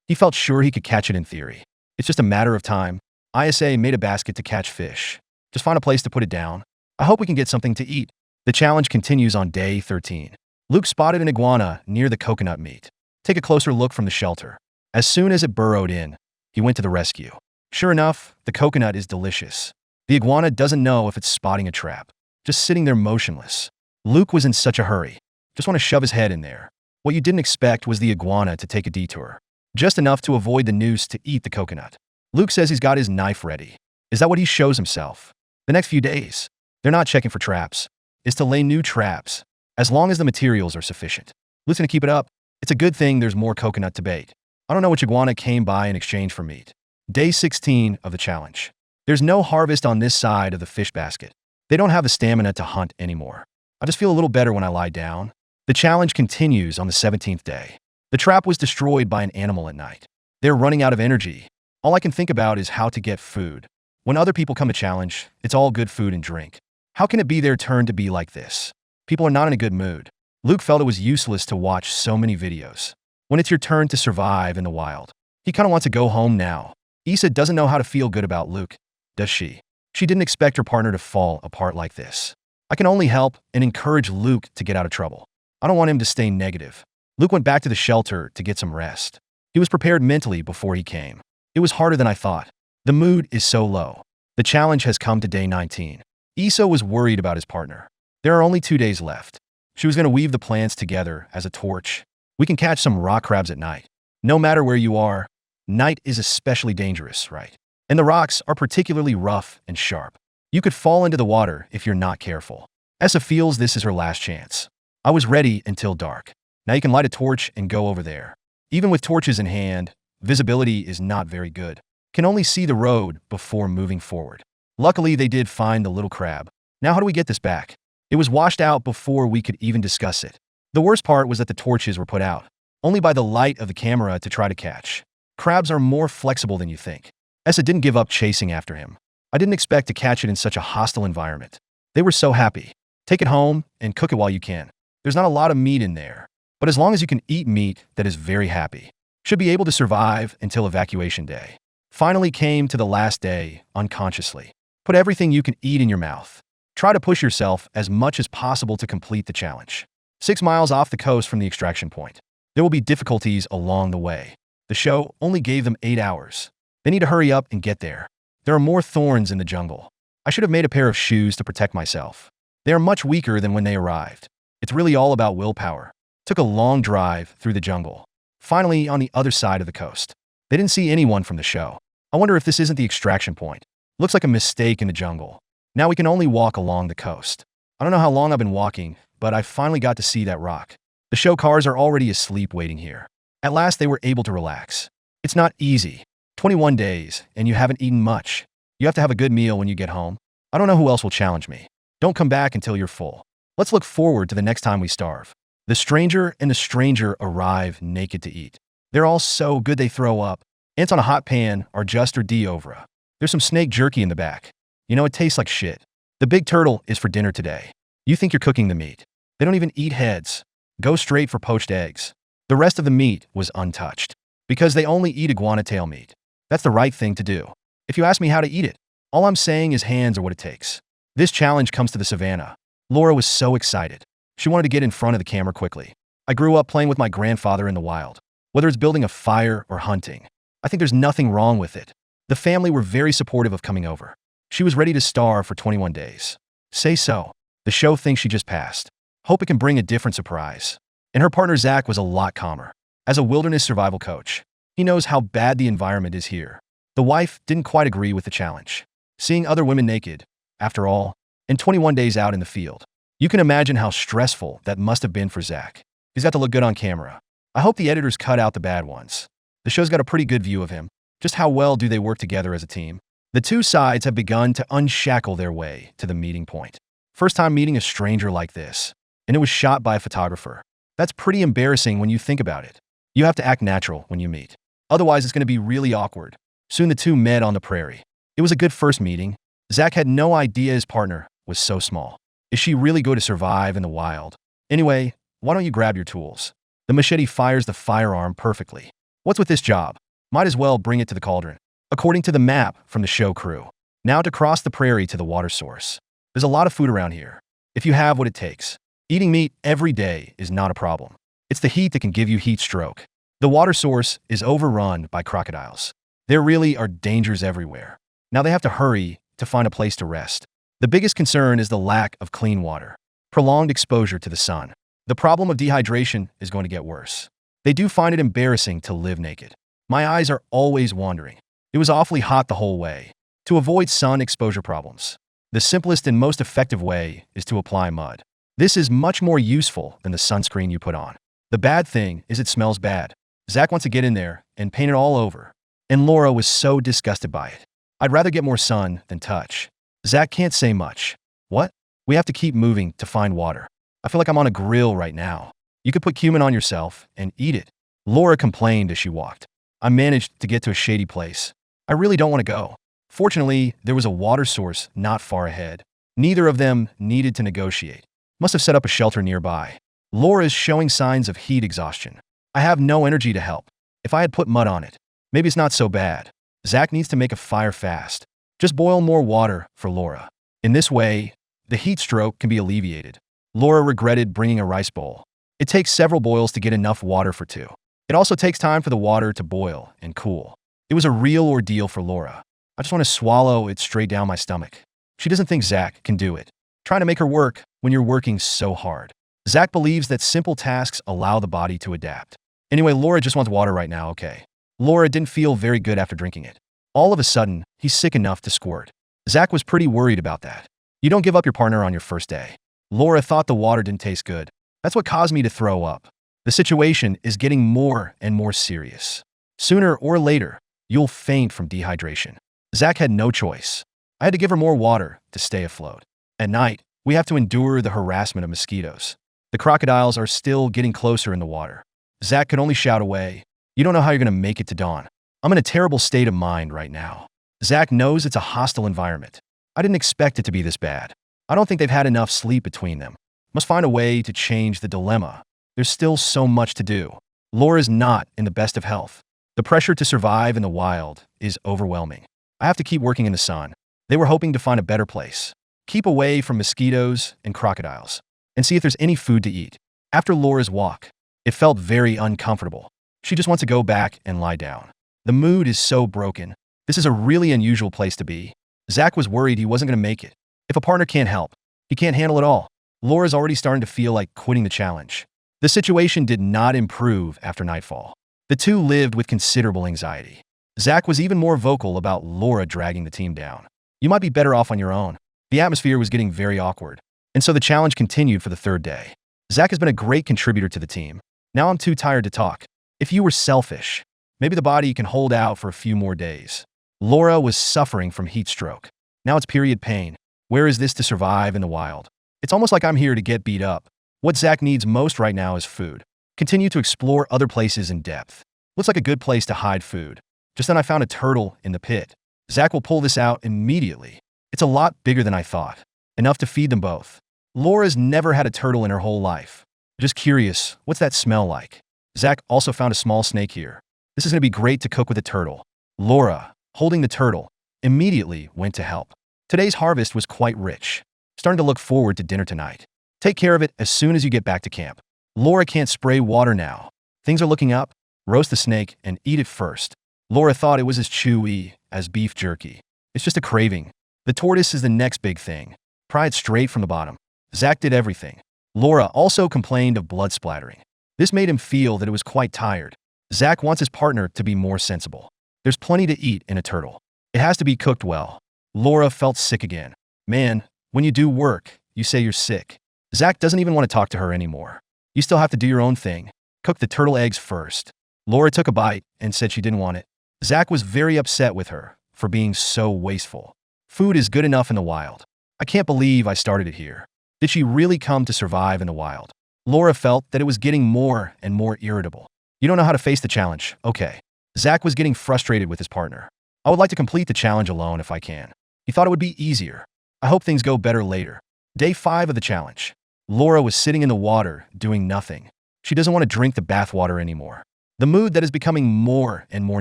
He felt sure he could catch it in theory. It's just a matter of time. ISA made a basket to catch fish. Just find a place to put it down. I hope we can get something to eat. The challenge continues on day 13. Luke spotted an iguana near the coconut meat. Take a closer look from the shelter. As soon as it burrowed in, he went to the rescue. Sure enough, the coconut is delicious. The iguana doesn't know if it's spotting a trap. Just sitting there motionless. Luke was in such a hurry. Just want to shove his head in there. What you didn't expect was the iguana to take a detour. Just enough to avoid the noose to eat the coconut. Luke says he's got his knife ready. Is that what he shows himself? The next few days, they're not checking for traps. It's to lay new traps, as long as the materials are sufficient. Luke's gonna keep it up. It's a good thing there's more coconut to bait. I don't know which iguana came by in exchange for meat. Day 16 of the challenge. There's no harvest on this side of the fish basket. They don't have the stamina to hunt anymore. I just feel a little better when I lie down. The challenge continues on the 17th day. The trap was destroyed by an animal at night. They're running out of energy. All I can think about is how to get food. When other people come to challenge, it's all good food and drink. How can it be their turn to be like this? People are not in a good mood. Luke felt it was useless to watch so many videos. When it's your turn to survive in the wild, he kind of wants to go home now. Issa doesn't know how to feel good about Luke, does she? She didn't expect her partner to fall apart like this. I can only help and encourage Luke to get out of trouble. I don't want him to stay negative. Luke went back to the shelter to get some rest. He was prepared mentally before he came. It was harder than I thought. The mood is so low. The challenge has come to day 19. Issa was worried about his partner. There are only 2 days left. She was going to weave the plants together as a torch. We can catch some rock crabs at night. No matter where you are, night is especially dangerous, right? And the rocks are particularly rough and sharp. You could fall into the water if you're not careful. Essa feels this is her last chance. I was ready until dark. Now you can light a torch and go over there. Even with torches in hand, visibility is not very good. Can only see the road before moving forward. Luckily, they did find the little crab. Now how do we get this back? It was washed out before we could even discuss it. The worst part was that the torches were put out, only by the light of the camera to try to catch. Crabs are more flexible than you think. Essa didn't give up chasing after him. I didn't expect to catch it in such a hostile environment. They were so happy. Take it home and cook it while you can. There's not a lot of meat in there, but as long as you can eat meat that is very happy, should be able to survive until evacuation day. Finally came to the last day, unconsciously. Put everything you can eat in your mouth. Try to push yourself as much as possible to complete the challenge. 6 miles off the coast from the extraction point. There will be difficulties along the way. The show only gave them 8 hours. They need to hurry up and get there. There are more thorns in the jungle. I should have made a pair of shoes to protect myself. They are much weaker than when they arrived. It's really all about willpower. Took a long drive through the jungle. Finally, on the other side of the coast. They didn't see anyone from the show. I wonder if this isn't the extraction point. Looks like a mistake in the jungle. Now we can only walk along the coast. I don't know how long I've been walking, but I finally got to see that rock. The show cars are already asleep waiting here. At last they were able to relax. It's not easy. 21 days, and you haven't eaten much. You have to have a good meal when you get home. I don't know who else will challenge me. Don't come back until you're full. Let's look forward to the next time we starve. The stranger and the stranger arrive naked to eat. They're all so good they throw up. Ants on a hot pan are just or d'oeuvre. There's some snake jerky in the back. You know, it tastes like shit. The big turtle is for dinner today. You think you're cooking the meat. They don't even eat heads. Go straight for poached eggs. The rest of the meat was untouched. Because they only eat iguana tail meat. That's the right thing to do. If you ask me how to eat it, all I'm saying is hands are what it takes. This challenge comes to the Savannah. Laura was so excited. She wanted to get in front of the camera quickly. I grew up playing with my grandfather in the wild. Whether it's building a fire or hunting, I think there's nothing wrong with it. The family were very supportive of coming over. She was ready to starve for 21 days. Say so. The show thinks she just passed. Hope it can bring a different surprise. And her partner Zach was a lot calmer. As a wilderness survival coach, he knows how bad the environment is here. The wife didn't quite agree with the challenge. Seeing other women naked, after all, and 21 days out in the field. You can imagine how stressful that must have been for Zach. He's got to look good on camera. I hope the editors cut out the bad ones. The show's got a pretty good view of him. Just how well do they work together as a team? The two sides have begun to unshackle their way to the meeting point. First time meeting a stranger like this. And it was shot by a photographer. That's pretty embarrassing when you think about it. You have to act natural when you meet. Otherwise, it's going to be really awkward. Soon the two met on the prairie. It was a good first meeting. Zach had no idea his partner was so small. Is she really going to survive in the wild? Anyway, why don't you grab your tools? The machete fires the firearm perfectly. What's with this job? Might as well bring it to the cauldron. According to the map from the show crew. Now to cross the prairie to the water source. There's a lot of food around here. If you have what it takes. Eating meat every day is not a problem. It's the heat that can give you heat stroke. The water source is overrun by crocodiles. There really are dangers everywhere. Now they have to hurry to find a place to rest. The biggest concern is the lack of clean water. Prolonged exposure to the sun. The problem of dehydration is going to get worse. They do find it embarrassing to live naked. My eyes are always wandering. It was awfully hot the whole way. To avoid sun exposure problems, the simplest and most effective way is to apply mud. This is much more useful than the sunscreen you put on. The bad thing is it smells bad. Zach wants to get in there and paint it all over. And Laura was so disgusted by it. I'd rather get more sun than touch. Zach can't say much. What? We have to keep moving to find water. I feel like I'm on a grill right now. You could put cumin on yourself and eat it. Laura complained as she walked. I managed to get to a shady place. I really don't want to go. Fortunately, there was a water source not far ahead. Neither of them needed to negotiate. Must have set up a shelter nearby. Laura is showing signs of heat exhaustion. I have no energy to help. If I had put mud on it, maybe it's not so bad. Zach needs to make a fire fast. Just boil more water for Laura. In this way, the heat stroke can be alleviated. Laura regretted bringing a rice bowl. It takes several boils to get enough water for two. It also takes time for the water to boil and cool. It was a real ordeal for Laura. I just want to swallow it straight down my stomach. She doesn't think Zach can do it. Trying to make her work when you're working so hard. Zach believes that simple tasks allow the body to adapt. Anyway, Laura just wants water right now, okay? Laura didn't feel very good after drinking it. All of a sudden, he's sick enough to squirt. Zach was pretty worried about that. You don't give up your partner on your first day. Laura thought the water didn't taste good. That's what caused me to throw up. The situation is getting more and more serious. Sooner or later, you'll faint from dehydration. Zach had no choice. I had to give her more water to stay afloat. At night, we have to endure the harassment of mosquitoes. The crocodiles are still getting closer in the water. Zach could only shout away, "You don't know how you're going to make it to dawn." I'm in a terrible state of mind right now. Zach knows it's a hostile environment. I didn't expect it to be this bad. I don't think they've had enough sleep between them. Must find a way to change the dilemma. There's still so much to do. Laura's not in the best of health. The pressure to survive in the wild is overwhelming. I have to keep working in the sun. They were hoping to find a better place. Keep away from mosquitoes and crocodiles. And see if there's any food to eat. After Laura's walk, it felt very uncomfortable. She just wants to go back and lie down. The mood is so broken. This is a really unusual place to be. Zach was worried he wasn't going to make it. If a partner can't help, he can't handle it all. Laura's already starting to feel like quitting the challenge. The situation did not improve after nightfall. The two lived with considerable anxiety. Zach was even more vocal about Laura dragging the team down. You might be better off on your own. The atmosphere was getting very awkward. And so the challenge continued for the third day. Zach has been a great contributor to the team. Now I'm too tired to talk. If you were selfish, maybe the body can hold out for a few more days. Laura was suffering from heat stroke. Now it's period pain. Where is this to survive in the wild? It's almost like I'm here to get beat up. What Zach needs most right now is food. Continue to explore other places in depth. Looks like a good place to hide food. Just then I found a turtle in the pit. Zach will pull this out immediately. It's a lot bigger than I thought. Enough to feed them both. Laura's never had a turtle in her whole life. Just curious, what's that smell like? Zach also found a small snake here. This is going to be great to cook with a turtle. Laura, holding the turtle, immediately went to help. Today's harvest was quite rich. Starting to look forward to dinner tonight. Take care of it as soon as you get back to camp. Laura can't spray water now. Things are looking up. Roast the snake and eat it first. Laura thought it was as chewy as beef jerky. It's just a craving. The tortoise is the next big thing. Pry it straight from the bottom. Zach did everything. Laura also complained of blood splattering. This made him feel that it was quite tired. Zach wants his partner to be more sensible. There's plenty to eat in a turtle. It has to be cooked well. Laura felt sick again. Man, when you do work, you say you're sick. Zach doesn't even want to talk to her anymore. You still have to do your own thing. Cook the turtle eggs first. Laura took a bite and said she didn't want it. Zach was very upset with her for being so wasteful. Food is good enough in the wild. I can't believe I started it here. Did she really come to survive in the wild? Laura felt that it was getting more and more irritable. You don't know how to face the challenge. Okay. Zach was getting frustrated with his partner. I would like to complete the challenge alone if I can. He thought it would be easier. I hope things go better later. Day 5 of the challenge. Laura was sitting in the water, doing nothing. She doesn't want to drink the bath water anymore. The mood that is becoming more and more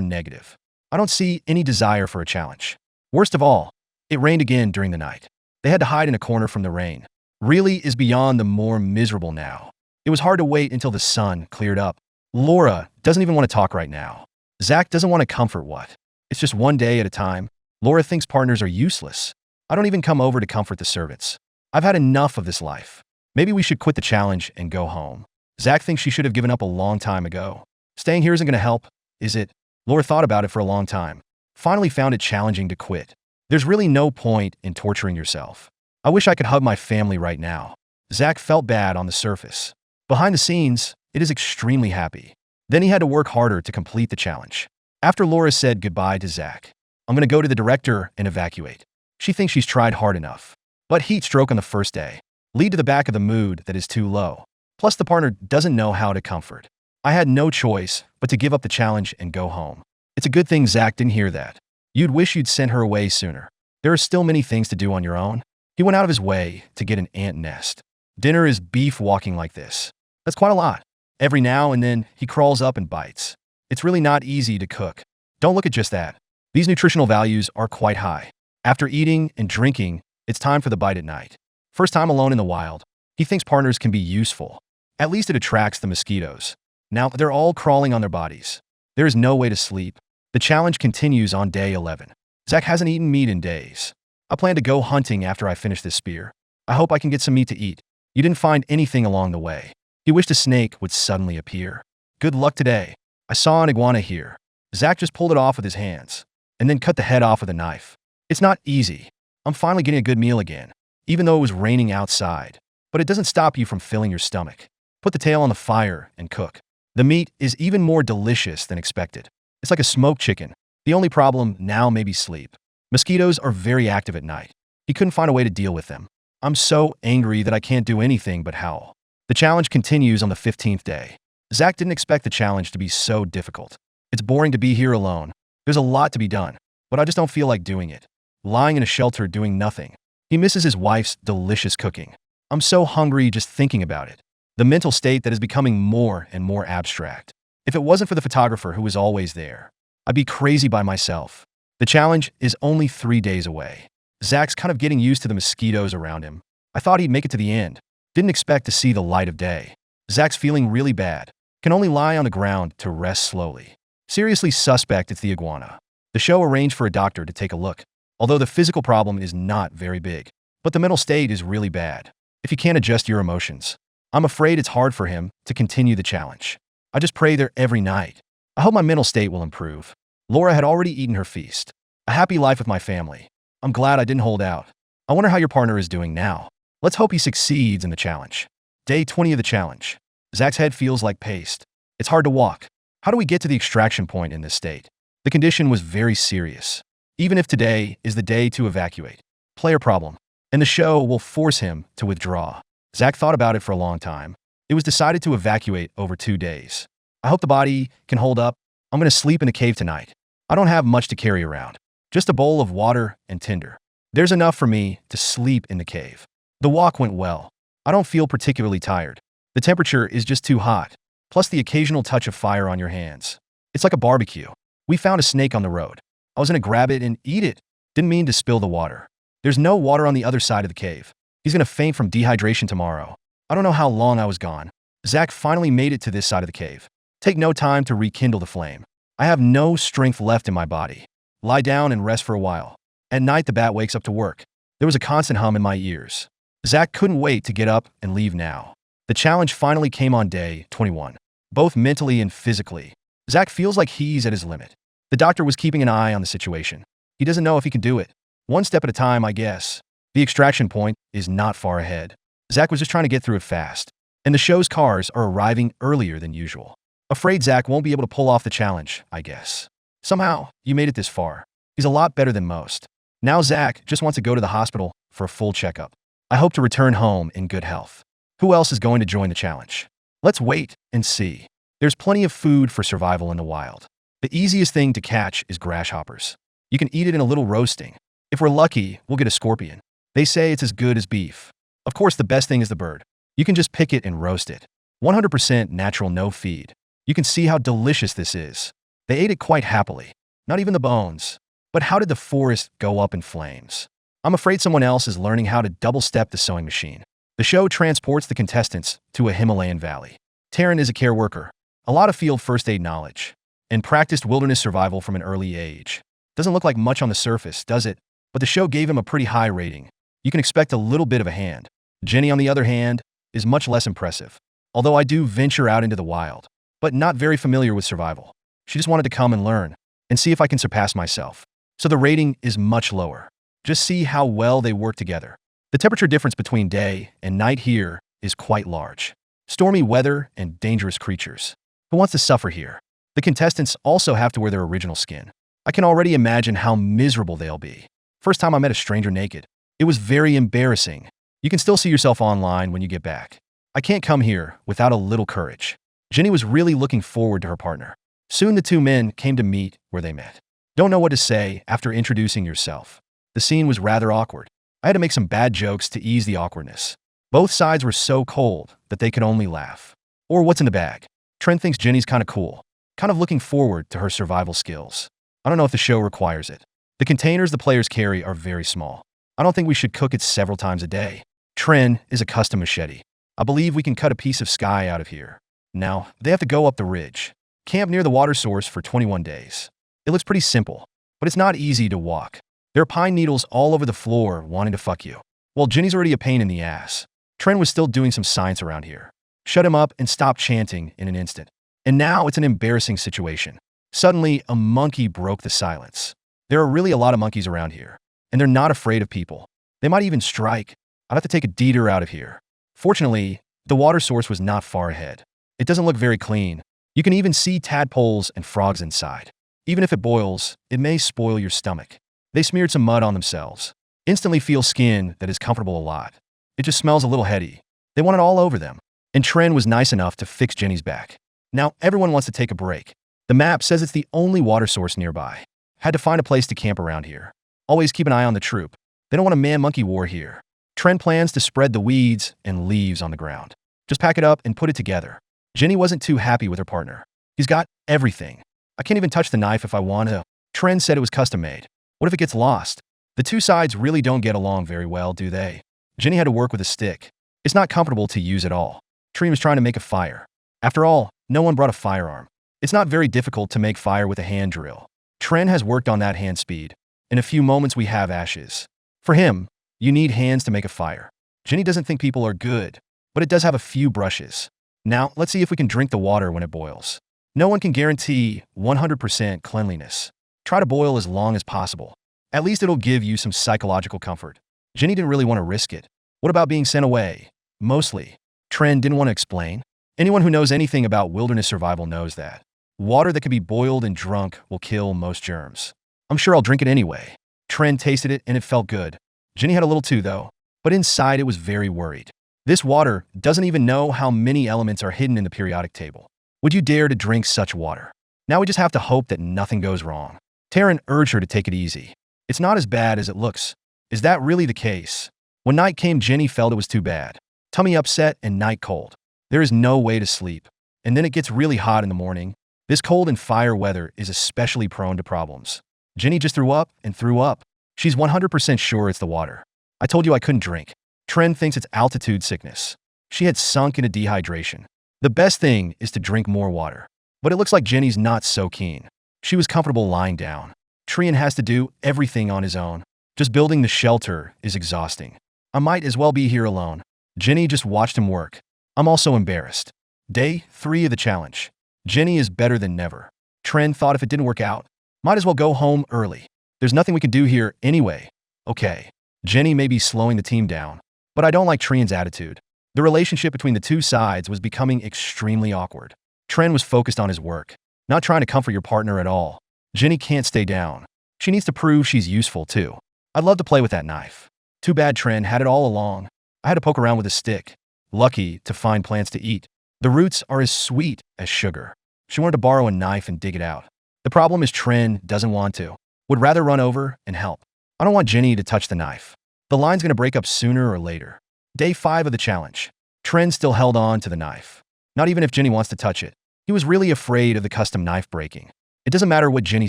negative. I don't see any desire for a challenge. Worst of all, it rained again during the night. They had to hide in a corner from the rain. Really is beyond the more miserable now. It was hard to wait until the sun cleared up. Laura doesn't even want to talk right now. Zach doesn't want to comfort what? It's just one day at a time. Laura thinks partners are useless. I don't even come over to comfort the servants. I've had enough of this life. Maybe we should quit the challenge and go home. Zach thinks she should have given up a long time ago. Staying here isn't going to help, is it? Laura thought about it for a long time. Finally found it challenging to quit. There's really no point in torturing yourself. I wish I could hug my family right now. Zach felt bad on the surface. Behind the scenes, it is extremely happy. Then he had to work harder to complete the challenge. After Laura said goodbye to Zach, I'm going to go to the director and evacuate. She thinks she's tried hard enough. But heat stroke on the first day lead to the back of the mood that is too low. Plus the partner doesn't know how to comfort. I had no choice but to give up the challenge and go home. It's a good thing Zach didn't hear that. You'd wish you'd sent her away sooner. There are still many things to do on your own. He went out of his way to get an ant nest. Dinner is beef walking like this. That's quite a lot. Every now and then, he crawls up and bites. It's really not easy to cook. Don't look at just that. These nutritional values are quite high. After eating and drinking, it's time for the bite at night. First time alone in the wild. He thinks partners can be useful. At least it attracts the mosquitoes. Now they're all crawling on their bodies. There is no way to sleep. The challenge continues on day 11. Zach hasn't eaten meat in days. I plan to go hunting after I finish this spear. I hope I can get some meat to eat. You didn't find anything along the way. He wished a snake would suddenly appear. Good luck today. I saw an iguana here. Zach just pulled it off with his hands and then cut the head off with a knife. It's not easy. I'm finally getting a good meal again, even though it was raining outside. But it doesn't stop you from filling your stomach. Put the tail on the fire and cook. The meat is even more delicious than expected. It's like a smoked chicken. The only problem now may be sleep. Mosquitoes are very active at night. He couldn't find a way to deal with them. I'm so angry that I can't do anything but howl. The challenge continues on the 15th day. Zach didn't expect the challenge to be so difficult. It's boring to be here alone. There's a lot to be done, but I just don't feel like doing it. Lying in a shelter doing nothing. He misses his wife's delicious cooking. I'm so hungry just thinking about it. The mental state that is becoming more and more abstract. If it wasn't for the photographer who was always there, I'd be crazy by myself. The challenge is only 3 days away. Zach's kind of getting used to the mosquitoes around him. I thought he'd make it to the end. Didn't expect to see the light of day. Zach's feeling really bad. Can only lie on the ground to rest slowly. Seriously suspect it's the iguana. The show arranged for a doctor to take a look, although the physical problem is not very big. But the mental state is really bad. If you can't adjust your emotions, I'm afraid it's hard for him to continue the challenge. I just pray there every night. I hope my mental state will improve. Laura had already eaten her feast. A happy life with my family. I'm glad I didn't hold out. I wonder how your partner is doing now. Let's hope he succeeds in the challenge. Day 20 of the challenge. Zach's head feels like paste. It's hard to walk. How do we get to the extraction point in this state? The condition was very serious. Even if today is the day to evacuate. Player problem. And the show will force him to withdraw. Zach thought about it for a long time. It was decided to evacuate over 2 days. I hope the body can hold up. I'm going to sleep in a cave tonight. I don't have much to carry around. Just a bowl of water and tinder. There's enough for me to sleep in the cave. The walk went well. I don't feel particularly tired. The temperature is just too hot. Plus the occasional touch of fire on your hands. It's like a barbecue. We found a snake on the road. I was going to grab it and eat it. Didn't mean to spill the water. There's no water on the other side of the cave. He's going to faint from dehydration tomorrow. I don't know how long I was gone. Zach finally made it to this side of the cave. Take no time to rekindle the flame. I have no strength left in my body. Lie down and rest for a while. At night, the bat wakes up to work. There was a constant hum in my ears. Zach couldn't wait to get up and leave now. The challenge finally came on day 21, both mentally and physically. Zach feels like he's at his limit. The doctor was keeping an eye on the situation. He doesn't know if he can do it. One step at a time, I guess. The extraction point is not far ahead. Zach was just trying to get through it fast. And the show's cars are arriving earlier than usual. Afraid Zach won't be able to pull off the challenge, I guess. Somehow, you made it this far. He's a lot better than most. Now Zach just wants to go to the hospital for a full checkup. I hope to return home in good health. Who else is going to join the challenge? Let's wait and see. There's plenty of food for survival in the wild. The easiest thing to catch is grasshoppers. You can eat it in a little roasting. If we're lucky, we'll get a scorpion. They say it's as good as beef. Of course, the best thing is the bird. You can just pick it and roast it. 100% natural, no feed. You can see how delicious this is. They ate it quite happily. Not even the bones. But how did the forest go up in flames? I'm afraid someone else is learning how to double-step the sewing machine. The show transports the contestants to a Himalayan valley. Taryn is a care worker, a lot of field first aid knowledge, and practiced wilderness survival from an early age. Doesn't look like much on the surface, does it? But the show gave him a pretty high rating. You can expect a little bit of a hand. Jenny, on the other hand, is much less impressive. Although I do venture out into the wild, but not very familiar with survival. She just wanted to come and learn, and see if I can surpass myself. So the rating is much lower. Just see how well they work together. The temperature difference between day and night here is quite large. Stormy weather and dangerous creatures. Who wants to suffer here? The contestants also have to wear their original skin. I can already imagine how miserable they'll be. First time I met a stranger naked. It was very embarrassing. You can still see yourself online when you get back. I can't come here without a little courage. Jenny was really looking forward to her partner. Soon the two men came to meet where they met. Don't know what to say after introducing yourself. The scene was rather awkward. I had to make some bad jokes to ease the awkwardness. Both sides were so cold that they could only laugh. Or what's in the bag? Trent thinks Jenny's kind of cool. Kind of looking forward to her survival skills. I don't know if the show requires it. The containers the players carry are very small. I don't think we should cook it several times a day. Tren is a custom machete. I believe we can cut a piece of sky out of here. Now, they have to go up the ridge. Camp near the water source for 21 days. It looks pretty simple, but it's not easy to walk. There are pine needles all over the floor wanting to fuck you. Well, Jenny's already a pain in the ass. Tren was still doing some science around here. Shut him up and stop chanting in an instant. And now it's an embarrassing situation. Suddenly, a monkey broke the silence. There are really a lot of monkeys around here, and they're not afraid of people. They might even strike. I'd have to take a detour out of here. Fortunately, the water source was not far ahead. It doesn't look very clean. You can even see tadpoles and frogs inside. Even if it boils, it may spoil your stomach. They smeared some mud on themselves. Instantly feel skin that is comfortable a lot. It just smells a little heady. They want it all over them. And Tren was nice enough to fix Jenny's back. Now everyone wants to take a break. The map says it's the only water source nearby. Had to find a place to camp around here. Always keep an eye on the troop. They don't want a man-monkey war here. Tren plans to spread the weeds and leaves on the ground. Just pack it up and put it together. Jenny wasn't too happy with her partner. He's got everything. I can't even touch the knife if I want to. Tren said it was custom-made. What if it gets lost? The two sides really don't get along very well, do they? Jenny had to work with a stick. It's not comfortable to use at all. Tren was trying to make a fire. After all, no one brought a firearm. It's not very difficult to make fire with a hand drill. Tren has worked on that hand speed. In a few moments we have ashes. For him, you need hands to make a fire. Jenny doesn't think people are good, but it does have a few brushes. Now, let's see if we can drink the water when it boils. No one can guarantee 100% cleanliness. Try to boil as long as possible. At least it'll give you some psychological comfort. Jenny didn't really want to risk it. What about being sent away? Mostly. Tren didn't want to explain. Anyone who knows anything about wilderness survival knows that. Water that can be boiled and drunk will kill most germs. I'm sure I'll drink it anyway. Tren tasted it and it felt good. Jenny had a little too though, but inside it was very worried. This water doesn't even know how many elements are hidden in the periodic table. Would you dare to drink such water? Now we just have to hope that nothing goes wrong. Taryn urged her to take it easy. It's not as bad as it looks. Is that really the case? When night came, Jenny felt it was too bad. Tummy upset and night cold. There is no way to sleep. And then it gets really hot in the morning. This cold and fire weather is especially prone to problems. Jenny just threw up and threw up. She's 100% sure it's the water. I told you I couldn't drink. Tren thinks it's altitude sickness. She had sunk into dehydration. The best thing is to drink more water. But it looks like Jenny's not so keen. She was comfortable lying down. Trian has to do everything on his own. Just building the shelter is exhausting. I might as well be here alone. Jenny just watched him work. I'm also embarrassed. Day 3 of the challenge. Jenny is better than never. Tren thought if it didn't work out, might as well go home early. There's nothing we can do here anyway. Okay. Jenny may be slowing the team down, but I don't like Trian's attitude. The relationship between the two sides was becoming extremely awkward. Tren was focused on his work, not trying to comfort your partner at all. Jenny can't stay down. She needs to prove she's useful too. I'd love to play with that knife. Too bad Tren had it all along. I had to poke around with a stick. Lucky to find plants to eat. The roots are as sweet as sugar. She wanted to borrow a knife and dig it out. The problem is Tren doesn't want to. Would rather run over and help. I don't want Jenny to touch the knife. The line's gonna break up sooner or later. Day 5 of the challenge. Tren still held on to the knife. Not even if Jenny wants to touch it. He was really afraid of the custom knife breaking. It doesn't matter what Jenny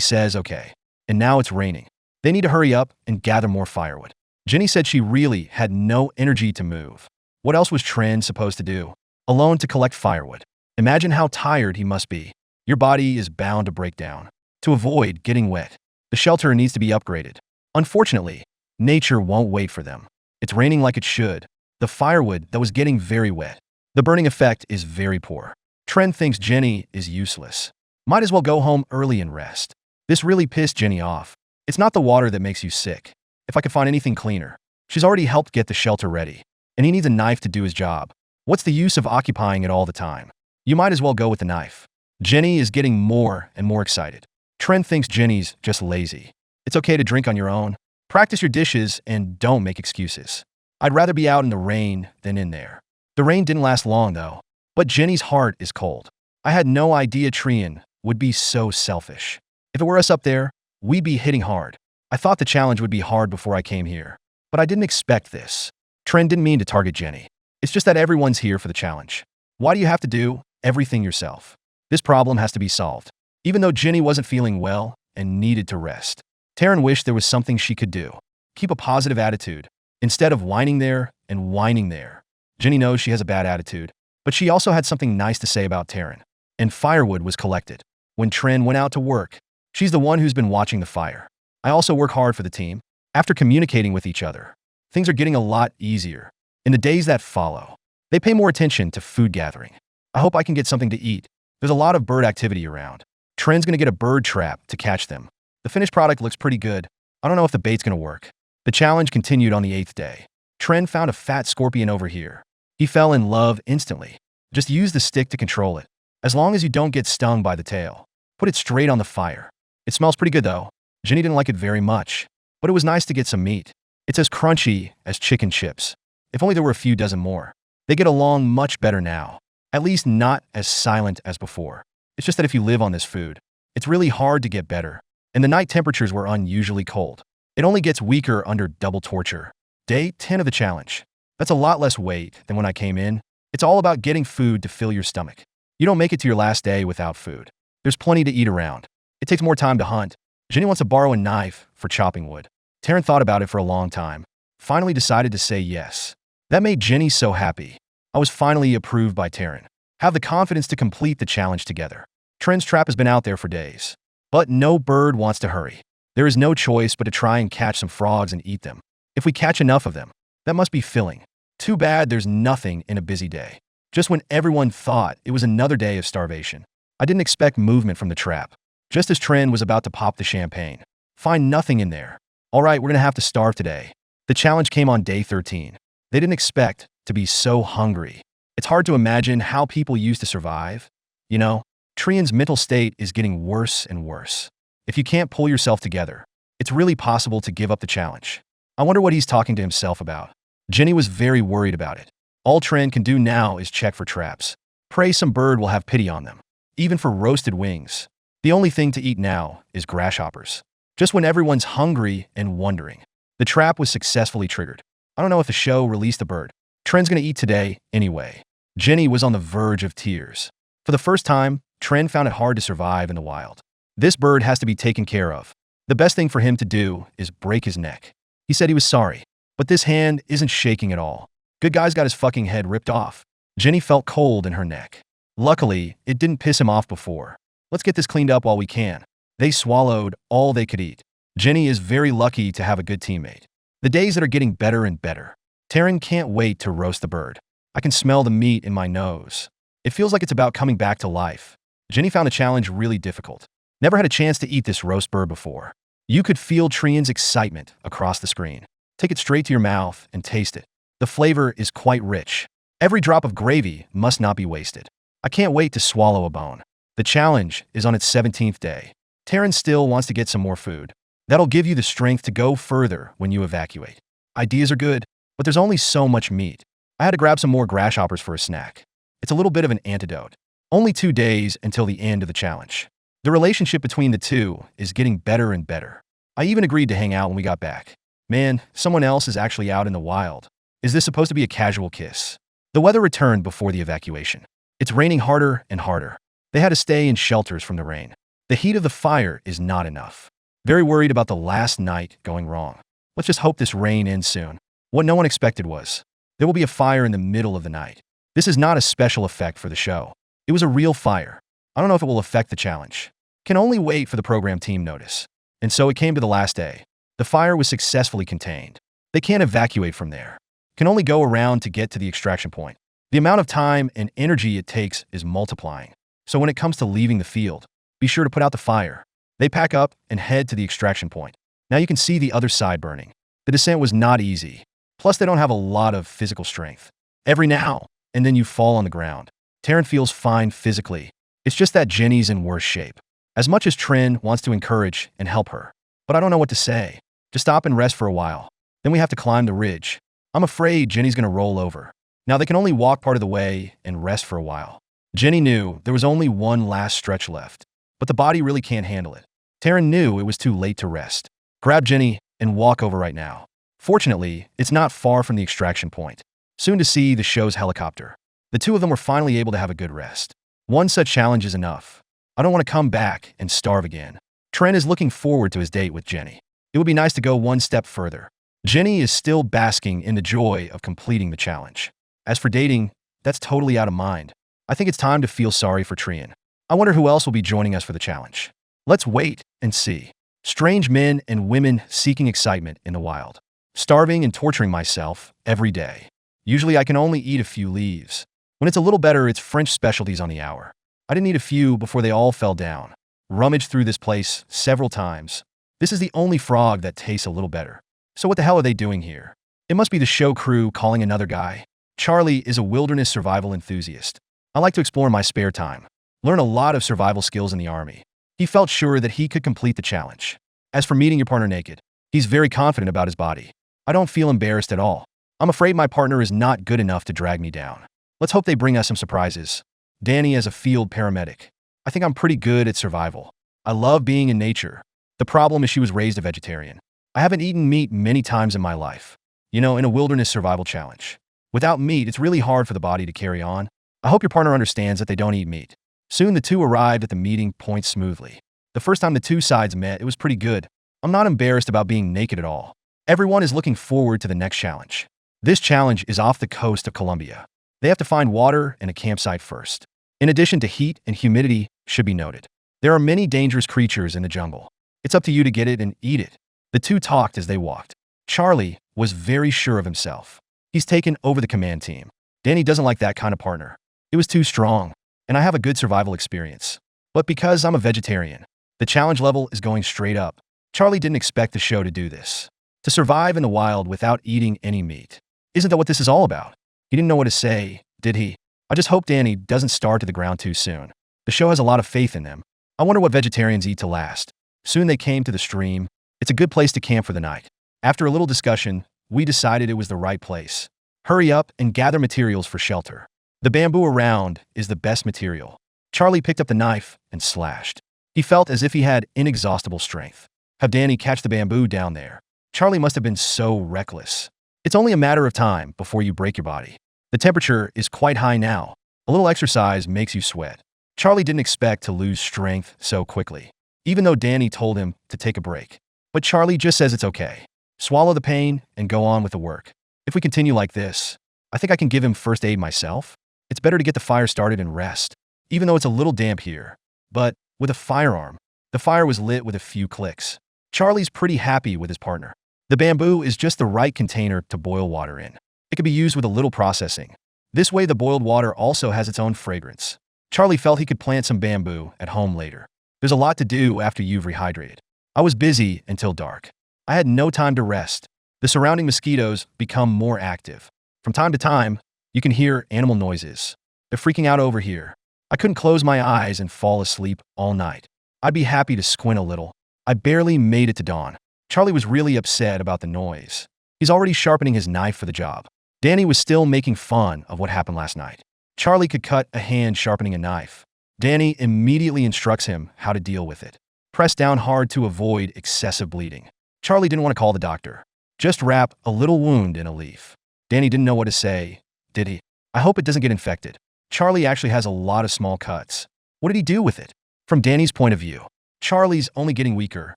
says, okay. And now it's raining. They need to hurry up and gather more firewood. Jenny said she really had no energy to move. What else was Tren supposed to do? Alone to collect firewood. Imagine how tired he must be. Your body is bound to break down. To avoid getting wet, the shelter needs to be upgraded. Unfortunately, nature won't wait for them. It's raining like it should. The firewood that was getting very wet. The burning effect is very poor. Tren thinks Jenny is useless. Might as well go home early and rest. This really pissed Jenny off. It's not the water that makes you sick. If I could find anything cleaner. She's already helped get the shelter ready. And he needs a knife to do his job. What's the use of occupying it all the time? You might as well go with the knife. Jenny is getting more and more excited. Tren thinks Jenny's just lazy. It's okay to drink on your own. Practice your dishes and don't make excuses. I'd rather be out in the rain than in there. The rain didn't last long though. But Jenny's heart is cold. I had no idea Trian would be so selfish. If it were us up there, we'd be hitting hard. I thought the challenge would be hard before I came here. But I didn't expect this. Tren didn't mean to target Jenny. It's just that everyone's here for the challenge. Why do you have to do everything yourself? This problem has to be solved. Even though Jenny wasn't feeling well and needed to rest. Taryn wished there was something she could do. Keep a positive attitude, instead of whining there and whining there. Jenny knows she has a bad attitude, but she also had something nice to say about Taryn. And firewood was collected. When Tren went out to work, she's the one who's been watching the fire. I also work hard for the team. After communicating with each other, things are getting a lot easier. In the days that follow, they pay more attention to food gathering. I hope I can get something to eat. There's a lot of bird activity around. Tren's gonna get a bird trap to catch them. The finished product looks pretty good. I don't know if the bait's gonna work. The challenge continued on the 8th day. Tren found a fat scorpion over here. He fell in love instantly. Just use the stick to control it. As long as you don't get stung by the tail. Put it straight on the fire. It smells pretty good though. Jenny didn't like it very much, but it was nice to get some meat. It's as crunchy as chicken chips. If only there were a few dozen more. They get along much better now. At least not as silent as before. It's just that if you live on this food, it's really hard to get better. And the night temperatures were unusually cold. It only gets weaker under double torture. Day 10 of the challenge. That's a lot less weight than when I came in. It's all about getting food to fill your stomach. You don't make it to your last day without food. There's plenty to eat around. It takes more time to hunt. Jenny wants to borrow a knife for chopping wood. Taryn thought about it for a long time. Finally decided to say yes. That made Jenny so happy. I was finally approved by Taryn. Have the confidence to complete the challenge together. Tren's trap has been out there for days. But no bird wants to hurry. There is no choice but to try and catch some frogs and eat them. If we catch enough of them, that must be filling. Too bad there's nothing in a busy day. Just when everyone thought it was another day of starvation, I didn't expect movement from the trap. Just as Trin was about to pop the champagne. Find nothing in there. All right, we're gonna have to starve today. The challenge came on day 13. They didn't expect to be so hungry. It's hard to imagine how people used to survive. You know, Trian's mental state is getting worse and worse. If you can't pull yourself together, it's really possible to give up the challenge. I wonder what he's talking to himself about. Jenny was very worried about it. All Trin can do now is check for traps. Pray some bird will have pity on them. Even for roasted wings. The only thing to eat now is grasshoppers. Just when everyone's hungry and wondering. The trap was successfully triggered. I don't know if the show released the bird. Trin's gonna eat today anyway. Jenny was on the verge of tears. For the first time, Trin found it hard to survive in the wild. This bird has to be taken care of. The best thing for him to do is break his neck. He said he was sorry, but this hand isn't shaking at all. Good guy's got his fucking head ripped off. Jenny felt cold in her neck. Luckily, it didn't piss him off before. Let's get this cleaned up while we can. They swallowed all they could eat. Jenny is very lucky to have a good teammate. The days that are getting better and better. Taryn can't wait to roast the bird. I can smell the meat in my nose. It feels like it's about coming back to life. Jenny found the challenge really difficult. Never had a chance to eat this roast bird before. You could feel Trian's excitement across the screen. Take it straight to your mouth and taste it. The flavor is quite rich. Every drop of gravy must not be wasted. I can't wait to swallow a bone. The challenge is on its 17th day. Taryn still wants to get some more food. That'll give you the strength to go further when you evacuate. Ideas are good, but there's only so much meat. I had to grab some more grasshoppers for a snack. It's a little bit of an antidote. Only 2 days until the end of the challenge. The relationship between the two is getting better and better. I even agreed to hang out when we got back. Man, someone else is actually out in the wild. Is this supposed to be a casual kiss? The weather returned before the evacuation. It's raining harder and harder. They had to stay in shelters from the rain. The heat of the fire is not enough. Very worried about the last night going wrong. Let's just hope this rain ends soon. What no one expected was, there will be a fire in the middle of the night. This is not a special effect for the show. It was a real fire. I don't know if it will affect the challenge. Can only wait for the program team notice. And so it came to the last day. The fire was successfully contained. They can't evacuate from there. Can only go around to get to the extraction point. The amount of time and energy it takes is multiplying. So when it comes to leaving the field, be sure to put out the fire. They pack up and head to the extraction point. Now you can see the other side burning. The descent was not easy. Plus they don't have a lot of physical strength. Every now and then you fall on the ground. Taryn feels fine physically. It's just that Jenny's in worse shape. As much as Trin wants to encourage and help her. But I don't know what to say. Just stop and rest for a while. Then we have to climb the ridge. I'm afraid Jenny's gonna roll over. Now they can only walk part of the way and rest for a while. Jenny knew there was only one last stretch left. But the body really can't handle it. Taryn knew it was too late to rest. Grab Jenny and walk over right now. Fortunately, it's not far from the extraction point. Soon to see the show's helicopter. The two of them were finally able to have a good rest. One such challenge is enough. I don't want to come back and starve again. Trent is looking forward to his date with Jenny. It would be nice to go one step further. Jenny is still basking in the joy of completing the challenge. As for dating, that's totally out of mind. I think it's time to feel sorry for Trian. I wonder who else will be joining us for the challenge. Let's wait and see. Strange men and women seeking excitement in the wild. Starving and torturing myself every day. Usually I can only eat a few leaves. When it's a little better, it's French specialties on the hour. I didn't eat a few before they all fell down. Rummaged through this place several times. This is the only frog that tastes a little better. So what the hell are they doing here? It must be the show crew calling another guy. Charlie is a wilderness survival enthusiast. I like to explore in my spare time. Learn a lot of survival skills in the army. He felt sure that he could complete the challenge. As for meeting your partner naked, he's very confident about his body. I don't feel embarrassed at all. I'm afraid my partner is not good enough to drag me down. Let's hope they bring us some surprises. Danny as a field paramedic. I think I'm pretty good at survival. I love being in nature. The problem is she was raised a vegetarian. I haven't eaten meat many times in my life. You know, in a wilderness survival challenge. Without meat, it's really hard for the body to carry on. I hope your partner understands that they don't eat meat. Soon the two arrived at the meeting point smoothly. The first time the two sides met, it was pretty good. I'm not embarrassed about being naked at all. Everyone is looking forward to the next challenge. This challenge is off the coast of Colombia. They have to find water and a campsite first. In addition to heat and humidity, should be noted. There are many dangerous creatures in the jungle. It's up to you to get it and eat it. The two talked as they walked. Charlie was very sure of himself. He's taken over the command team. Danny doesn't like that kind of partner. It was too strong, and I have a good survival experience. But because I'm a vegetarian, the challenge level is going straight up. Charlie didn't expect the show to do this. To survive in the wild without eating any meat. Isn't that what this is all about? He didn't know what to say, did he? I just hope Danny doesn't starve to the ground too soon. The show has a lot of faith in them. I wonder what vegetarians eat to last. Soon they came to the stream. It's a good place to camp for the night. After a little discussion, we decided it was the right place. Hurry up and gather materials for shelter. The bamboo around is the best material. Charlie picked up the knife and slashed. He felt as if he had inexhaustible strength. Have Danny catch the bamboo down there. Charlie must have been so reckless. It's only a matter of time before you break your body. The temperature is quite high now. A little exercise makes you sweat. Charlie didn't expect to lose strength so quickly, even though Danny told him to take a break. But Charlie just says it's okay. Swallow the pain and go on with the work. If we continue like this, I think I can give him first aid myself. It's better to get the fire started and rest, even though it's a little damp here. But with a firearm, the fire was lit with a few clicks. Charlie's pretty happy with his partner. The bamboo is just the right container to boil water in. It could be used with a little processing. This way the boiled water also has its own fragrance. Charlie felt he could plant some bamboo at home later. There's a lot to do after you've rehydrated. I was busy until dark. I had no time to rest. The surrounding mosquitoes become more active. From time to time, you can hear animal noises. They're freaking out over here. I couldn't close my eyes and fall asleep all night. I'd be happy to squint a little. I barely made it to dawn. Charlie was really upset about the noise. He's already sharpening his knife for the job. Danny was still making fun of what happened last night. Charlie could cut a hand sharpening a knife. Danny immediately instructs him how to deal with it. Press down hard to avoid excessive bleeding. Charlie didn't want to call the doctor. Just wrap a little wound in a leaf. Danny didn't know what to say, did he? I hope it doesn't get infected. Charlie actually has a lot of small cuts. What did he do with it? From Danny's point of view, Charlie's only getting weaker.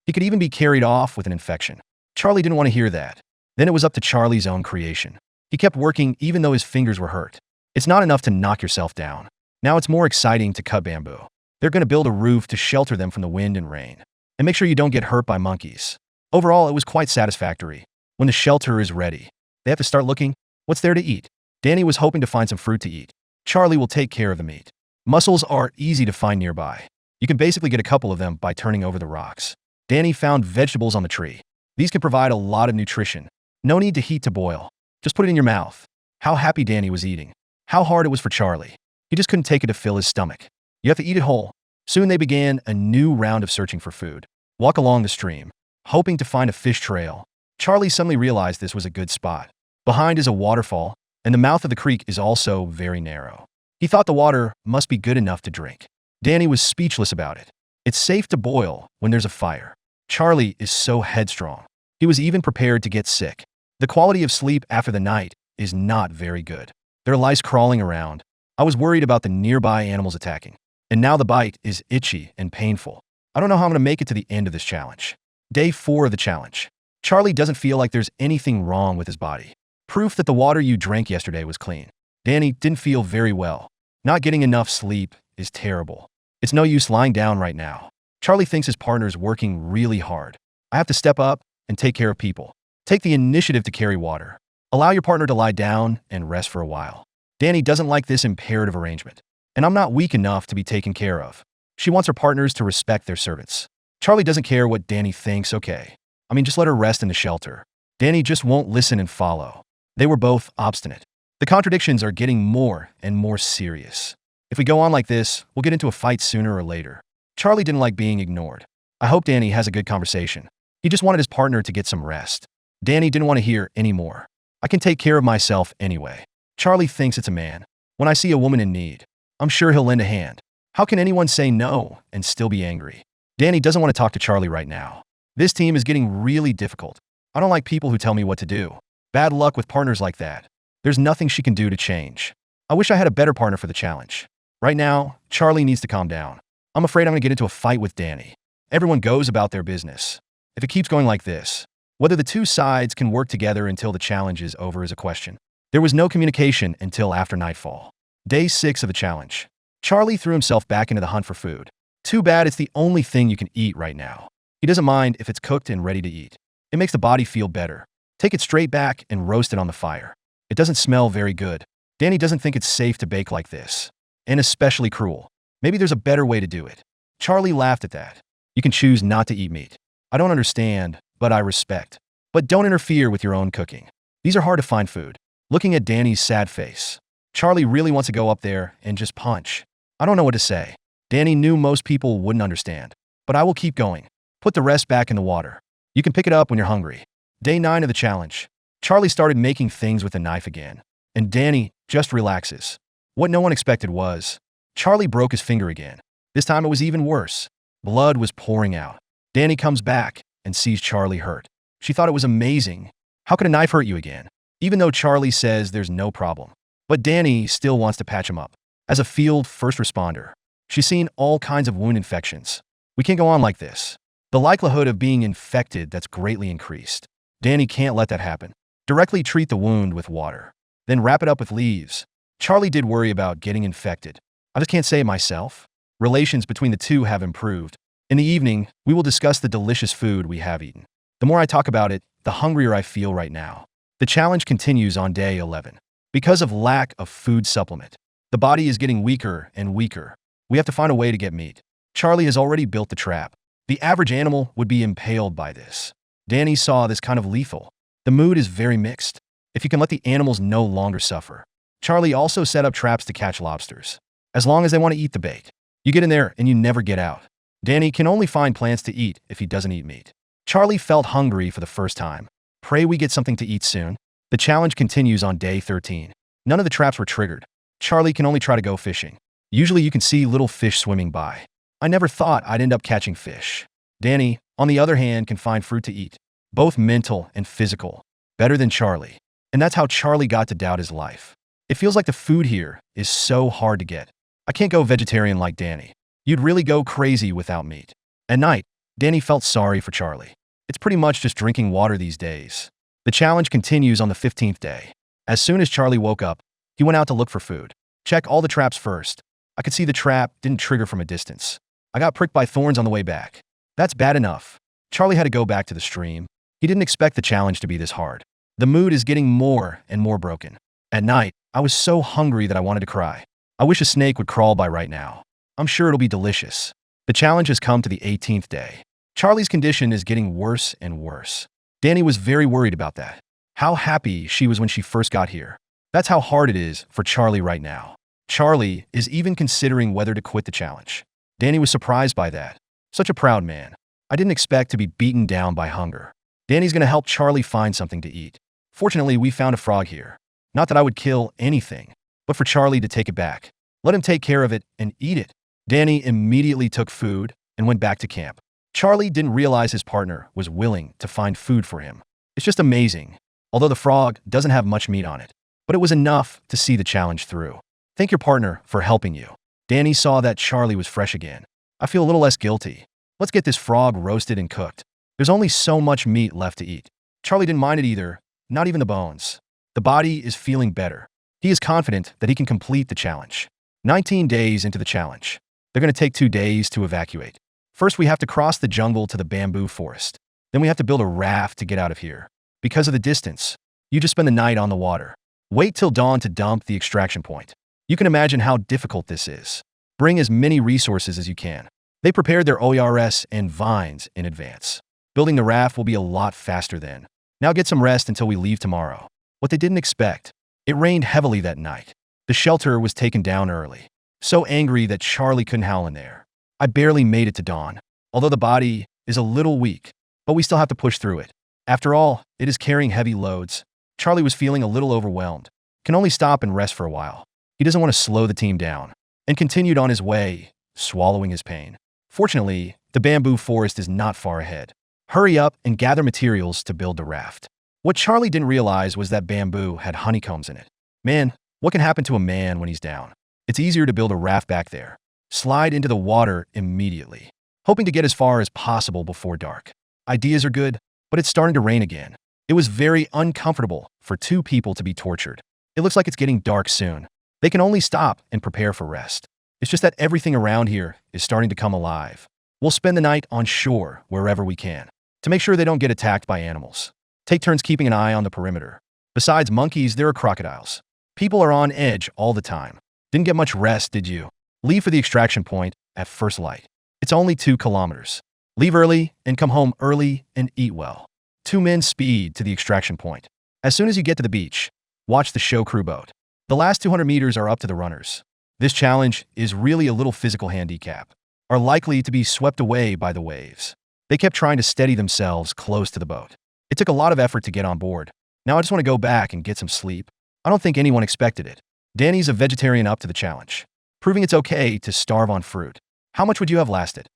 He could even be carried off with an infection. Charlie didn't want to hear that. Then it was up to Charlie's own creation. He kept working even though his fingers were hurt. It's not enough to knock yourself down. Now it's more exciting to cut bamboo. They're going to build a roof to shelter them from the wind and rain. And make sure you don't get hurt by monkeys. Overall, it was quite satisfactory. When the shelter is ready, they have to start looking. What's there to eat? Danny was hoping to find some fruit to eat. Charlie will take care of the meat. Mussels are easy to find nearby. You can basically get a couple of them by turning over the rocks. Danny found vegetables on the tree. These can provide a lot of nutrition. No need to heat to boil. Just put it in your mouth. How happy Danny was eating. How hard it was for Charlie. He just couldn't take it to fill his stomach. You have to eat it whole. Soon they began a new round of searching for food. Walk along the stream, hoping to find a fish trail. Charlie suddenly realized this was a good spot. Behind is a waterfall, and the mouth of the creek is also very narrow. He thought the water must be good enough to drink. Danny was speechless about it. It's safe to boil when there's a fire. Charlie is so headstrong. He was even prepared to get sick. The quality of sleep after the night is not very good. There are lice crawling around. I was worried about the nearby animals attacking. And now the bite is itchy and painful. I don't know how I'm going to make it to the end of this challenge. Day 4 of the challenge. Charlie doesn't feel like there's anything wrong with his body. Proof that the water you drank yesterday was clean. Danny didn't feel very well. Not getting enough sleep is terrible. It's no use lying down right now. Charlie thinks his partner's working really hard. I have to step up and take care of people. Take the initiative to carry water. Allow your partner to lie down and rest for a while. Danny doesn't like this imperative arrangement. And I'm not weak enough to be taken care of. She wants her partners to respect their servants. Charlie doesn't care what Danny thinks, okay. Just let her rest in the shelter. Danny just won't listen and follow. They were both obstinate. The contradictions are getting more and more serious. If we go on like this, we'll get into a fight sooner or later. Charlie didn't like being ignored. I hope Danny has a good conversation. He just wanted his partner to get some rest. Danny didn't want to hear any more. I can take care of myself anyway. Charlie thinks it's a man. When I see a woman in need, I'm sure he'll lend a hand. How can anyone say no and still be angry? Danny doesn't want to talk to Charlie right now. This team is getting really difficult. I don't like people who tell me what to do. Bad luck with partners like that. There's nothing she can do to change. I wish I had a better partner for the challenge. Right now, Charlie needs to calm down. I'm afraid I'm going to get into a fight with Danny. Everyone goes about their business. If it keeps going like this, whether the two sides can work together until the challenge is over is a question. There was no communication until after nightfall. Day 6 of the challenge. Charlie threw himself back into the hunt for food. Too bad it's the only thing you can eat right now. He doesn't mind if it's cooked and ready to eat. It makes the body feel better. Take it straight back and roast it on the fire. It doesn't smell very good. Danny doesn't think it's safe to bake like this. And especially cruel. Maybe there's a better way to do it. Charlie laughed at that. You can choose not to eat meat. I don't understand, but I respect. But don't interfere with your own cooking. These are hard to find food. Looking at Danny's sad face, Charlie really wants to go up there and just punch. I don't know what to say. Danny knew most people wouldn't understand. But I will keep going. Put the rest back in the water. You can pick it up when you're hungry. Day 9 of the challenge. Charlie started making things with a knife again. And Danny just relaxes. What no one expected was, Charlie broke his finger again. This time it was even worse. Blood was pouring out. Danny comes back and sees Charlie hurt. She thought it was amazing. How could a knife hurt you again? Even though Charlie says there's no problem. But Danny still wants to patch him up. As a field first responder, she's seen all kinds of wound infections. We can't go on like this. The likelihood of being infected that's greatly increased. Danny can't let that happen. Directly treat the wound with water. Then wrap it up with leaves. Charlie did worry about getting infected. I just can't say it myself. Relations between the two have improved. In the evening, we will discuss the delicious food we have eaten. The more I talk about it, the hungrier I feel right now. The challenge continues on day 11. Because of lack of food supplement, the body is getting weaker and weaker. We have to find a way to get meat. Charlie has already built the trap. The average animal would be impaled by this. Danny saw this kind of lethal. The mood is very mixed. If you can let the animals no longer suffer. Charlie also set up traps to catch lobsters. As long as they want to eat the bait. You get in there and you never get out. Danny can only find plants to eat if he doesn't eat meat. Charlie felt hungry for the first time. Pray we get something to eat soon. The challenge continues on day 13. None of the traps were triggered. Charlie can only try to go fishing. Usually you can see little fish swimming by. I never thought I'd end up catching fish. Danny, on the other hand, can find fruit to eat. Both mental and physical. Better than Charlie. And that's how Charlie got to doubt his life. It feels like the food here is so hard to get. I can't go vegetarian like Danny. You'd really go crazy without meat. At night, Danny felt sorry for Charlie. It's pretty much just drinking water these days. The challenge continues on the 15th day. As soon as Charlie woke up, he went out to look for food. Check all the traps first. I could see the trap didn't trigger from a distance. I got pricked by thorns on the way back. That's bad enough. Charlie had to go back to the stream. He didn't expect the challenge to be this hard. The mood is getting more and more broken. At night, I was so hungry that I wanted to cry. I wish a snake would crawl by right now. I'm sure it'll be delicious. The challenge has come to the 18th day. Charlie's condition is getting worse and worse. Danny was very worried about that. How happy she was when she first got here. That's how hard it is for Charlie right now. Charlie is even considering whether to quit the challenge. Danny was surprised by that. Such a proud man. I didn't expect to be beaten down by hunger. Danny's going to help Charlie find something to eat. Fortunately, we found a frog here. Not that I would kill anything, but for Charlie to take it back. Let him take care of it and eat it. Danny immediately took food and went back to camp. Charlie didn't realize his partner was willing to find food for him. It's just amazing. Although the frog doesn't have much meat on it. But it was enough to see the challenge through. Thank your partner for helping you. Danny saw that Charlie was fresh again. I feel a little less guilty. Let's get this frog roasted and cooked. There's only so much meat left to eat. Charlie didn't mind it either, not even the bones. The body is feeling better. He is confident that he can complete the challenge. 19 days into the challenge. They're going to take 2 days to evacuate. First, we have to cross the jungle to the bamboo forest. Then we have to build a raft to get out of here. Because of the distance, you just spend the night on the water. Wait till dawn to dump the extraction point. You can imagine how difficult this is. Bring as many resources as you can. They prepared their OERS and vines in advance. Building the raft will be a lot faster then. Now get some rest until we leave tomorrow. What they didn't expect. It rained heavily that night. The shelter was taken down early. So angry that Charlie couldn't howl in there. I barely made it to dawn. Although the body is a little weak, but we still have to push through it. After all, it is carrying heavy loads. Charlie was feeling a little overwhelmed. Can only stop and rest for a while. He doesn't want to slow the team down. And continued on his way, swallowing his pain. Fortunately, the bamboo forest is not far ahead. Hurry up and gather materials to build the raft. What Charlie didn't realize was that bamboo had honeycombs in it. Man, what can happen to a man when he's down? It's easier to build a raft back there. Slide into the water immediately, hoping to get as far as possible before dark. Ideas are good, but it's starting to rain again. It was very uncomfortable for 2 people to be tortured. It looks like it's getting dark soon. They can only stop and prepare for rest. It's just that everything around here is starting to come alive. We'll spend the night on shore wherever we can to make sure they don't get attacked by animals. Take turns keeping an eye on the perimeter. Besides monkeys, there are crocodiles. People are on edge all the time. Didn't get much rest, did you? Leave for the extraction point at first light. It's only 2 kilometers. Leave early and come home early and eat well. 2 men speed to the extraction point. As soon as you get to the beach, watch the show crew boat. The last 200 meters are up to the runners. This challenge is really a little physical handicap, are likely to be swept away by the waves. They kept trying to steady themselves close to the boat. It took a lot of effort to get on board. Now I just want to go back and get some sleep. I don't think anyone expected it. Danny's a vegetarian up to the challenge, proving it's okay to starve on fruit. How much would you have lasted?